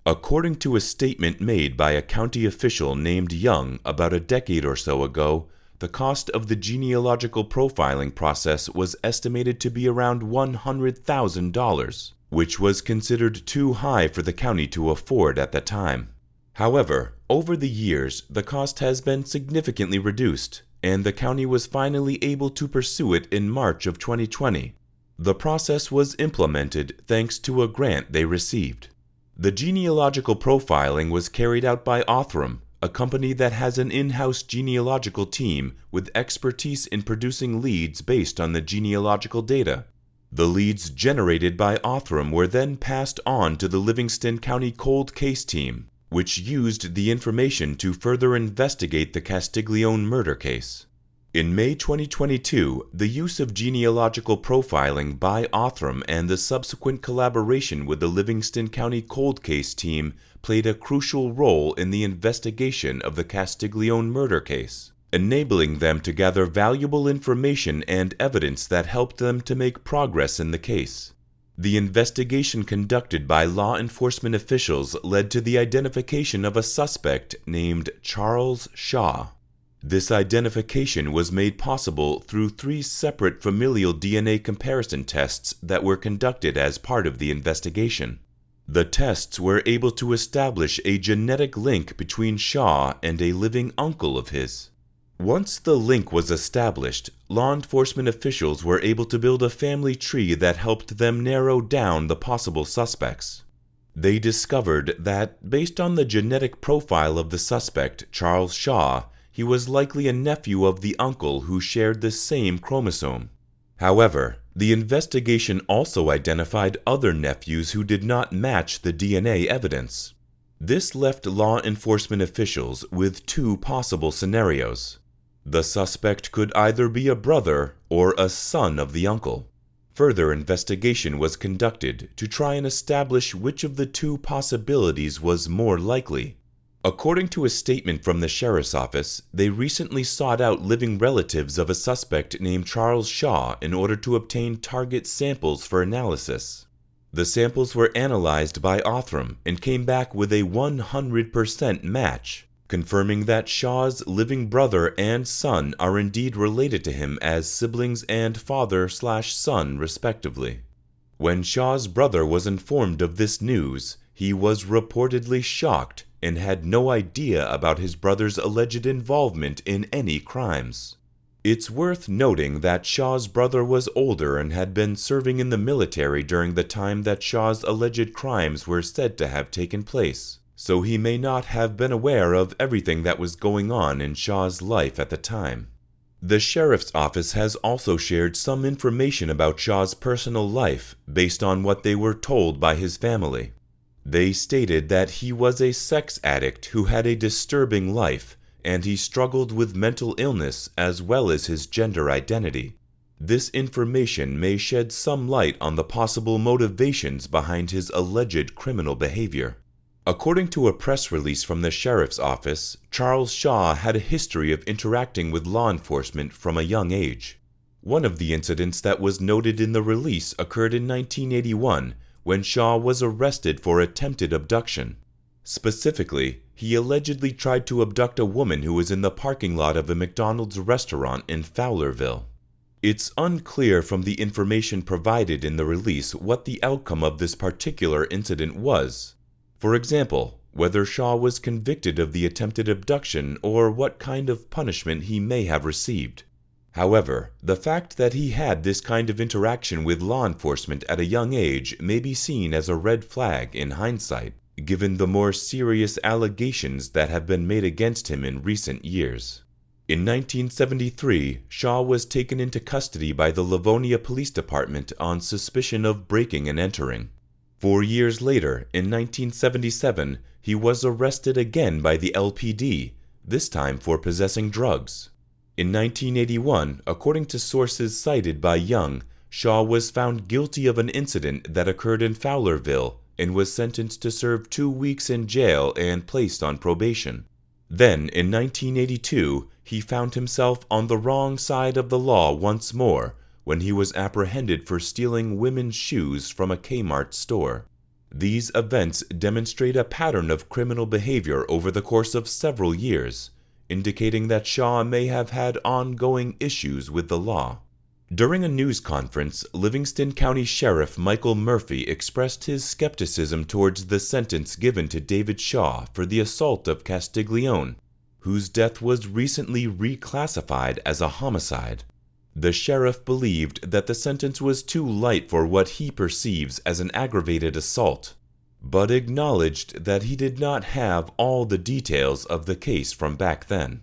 According to a statement made by a county official named Young about a decade or so ago, the cost of the genealogical profiling process was estimated to be around $100,000, which was considered too high for the county to afford at the time. However, over the years, the cost has been significantly reduced, and the county was finally able to pursue it in March of 2020. The process was implemented thanks to a grant they received. The genealogical profiling was carried out by Othram, a company that has an in-house genealogical team with expertise in producing leads based on the genealogical data. The leads generated by Othram were then passed on to the Livingston County Cold Case Team, which used the information to further investigate the Castiglione murder case. In May 2022, the use of genealogical profiling by Othram and the subsequent collaboration with the Livingston County Cold Case Team played a crucial role in the investigation of the Castiglione murder case, enabling them to gather valuable information and evidence that helped them to make progress in the case. The investigation conducted by law enforcement officials led to the identification of a suspect named Charles Shaw. This identification was made possible through 3 separate familial DNA comparison tests that were conducted as part of the investigation. The tests were able to establish a genetic link between Shaw and a living uncle of his. Once the link was established, law enforcement officials were able to build a family tree that helped them narrow down the possible suspects. They discovered that, based on the genetic profile of the suspect, Charles Shaw, he was likely a nephew of the uncle who shared the same chromosome. However, the investigation also identified other nephews who did not match the DNA evidence. This left law enforcement officials with 2 possible scenarios. The suspect could either be a brother or a son of the uncle. Further investigation was conducted to try and establish which of the 2 possibilities was more likely. According to a statement from the sheriff's office, they recently sought out living relatives of a suspect named Charles Shaw in order to obtain target samples for analysis. The samples were analyzed by Othram and came back with a 100% match, confirming that Shaw's living brother and son are indeed related to him as siblings and father/son respectively. When Shaw's brother was informed of this news, he was reportedly shocked and had no idea about his brother's alleged involvement in any crimes. It's worth noting that Shaw's brother was older and had been serving in the military during the time that Shaw's alleged crimes were said to have taken place, so he may not have been aware of everything that was going on in Shaw's life at the time. The sheriff's office has also shared some information about Shaw's personal life based on what they were told by his family. They stated that he was a sex addict who had a disturbing life, and he struggled with mental illness as well as his gender identity. This information may shed some light on the possible motivations behind his alleged criminal behavior. According to a press release from the sheriff's office, Charles Shaw had a history of interacting with law enforcement from a young age. One of the incidents that was noted in the release occurred in 1981, when Shaw was arrested for attempted abduction. Specifically, he allegedly tried to abduct a woman who was in the parking lot of a McDonald's restaurant in Fowlerville. It's unclear from the information provided in the release what the outcome of this particular incident was. For example, whether Shaw was convicted of the attempted abduction or what kind of punishment he may have received. However, the fact that he had this kind of interaction with law enforcement at a young age may be seen as a red flag in hindsight, given the more serious allegations that have been made against him in recent years. In 1973, Shaw was taken into custody by the Livonia Police Department on suspicion of breaking and entering. 4 years later, in 1977, he was arrested again by the LPD, this time for possessing drugs. In 1981, according to sources cited by Young, Shaw was found guilty of an incident that occurred in Fowlerville and was sentenced to serve 2 weeks in jail and placed on probation. Then, in 1982, he found himself on the wrong side of the law once more when he was apprehended for stealing women's shoes from a Kmart store. These events demonstrate a pattern of criminal behavior over the course of several years, indicating that Shaw may have had ongoing issues with the law. During a news conference, Livingston County Sheriff Michael Murphy expressed his skepticism towards the sentence given to David Shaw for the assault of Castiglione, whose death was recently reclassified as a homicide. The sheriff believed that the sentence was too light for what he perceives as an aggravated assault, but acknowledged that he did not have all the details of the case from back then.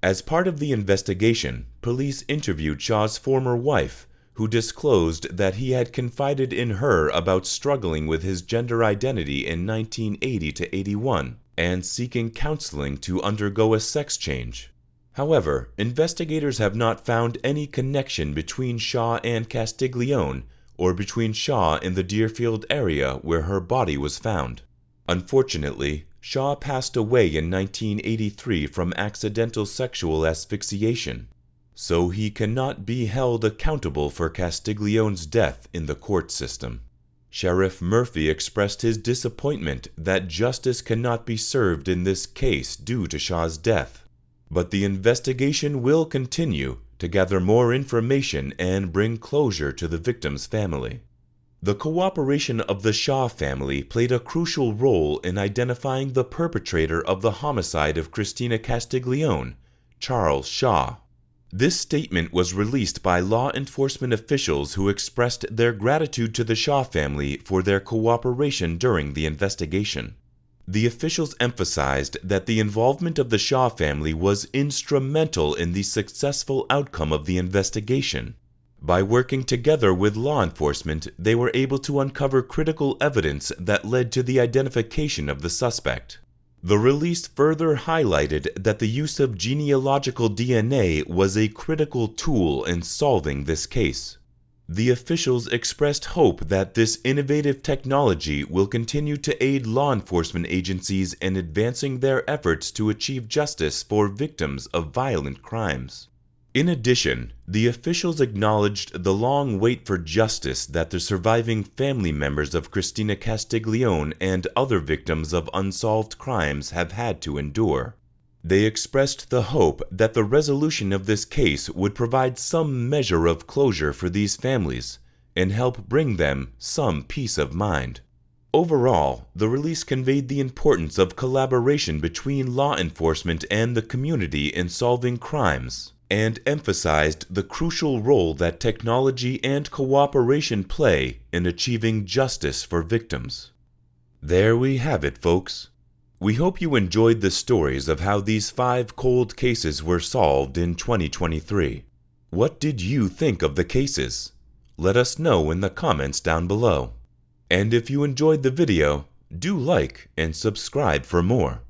As part of the investigation, police interviewed Shaw's former wife, who disclosed that he had confided in her about struggling with his gender identity in 1980 to 81 and seeking counseling to undergo a sex change. However, investigators have not found any connection between Shaw and Castiglione or between Shaw and the Deerfield area where her body was found. Unfortunately, Shaw passed away in 1983 from accidental sexual asphyxiation, so he cannot be held accountable for Castiglione's death in the court system. Sheriff Murphy expressed his disappointment that justice cannot be served in this case due to Shaw's death. But the investigation will continue to gather more information and bring closure to the victim's family. The cooperation of the Shaw family played a crucial role in identifying the perpetrator of the homicide of Christina Castiglione, Charles Shaw. This statement was released by law enforcement officials who expressed their gratitude to the Shaw family for their cooperation during the investigation. The officials emphasized that the involvement of the Shaw family was instrumental in the successful outcome of the investigation. By working together with law enforcement, they were able to uncover critical evidence that led to the identification of the suspect. The release further highlighted that the use of genealogical DNA was a critical tool in solving this case. The officials expressed hope that this innovative technology will continue to aid law enforcement agencies in advancing their efforts to achieve justice for victims of violent crimes. In addition, the officials acknowledged the long wait for justice that the surviving family members of Christina Castiglione and other victims of unsolved crimes have had to endure. They expressed the hope that the resolution of this case would provide some measure of closure for these families and help bring them some peace of mind. Overall, the release conveyed the importance of collaboration between law enforcement and the community in solving crimes, and emphasized the crucial role that technology and cooperation play in achieving justice for victims. There we have it, folks. We hope you enjoyed the stories of how these 5 cold cases were solved in 2023. What did you think of the cases? Let us know in the comments down below. And if you enjoyed the video, do like and subscribe for more.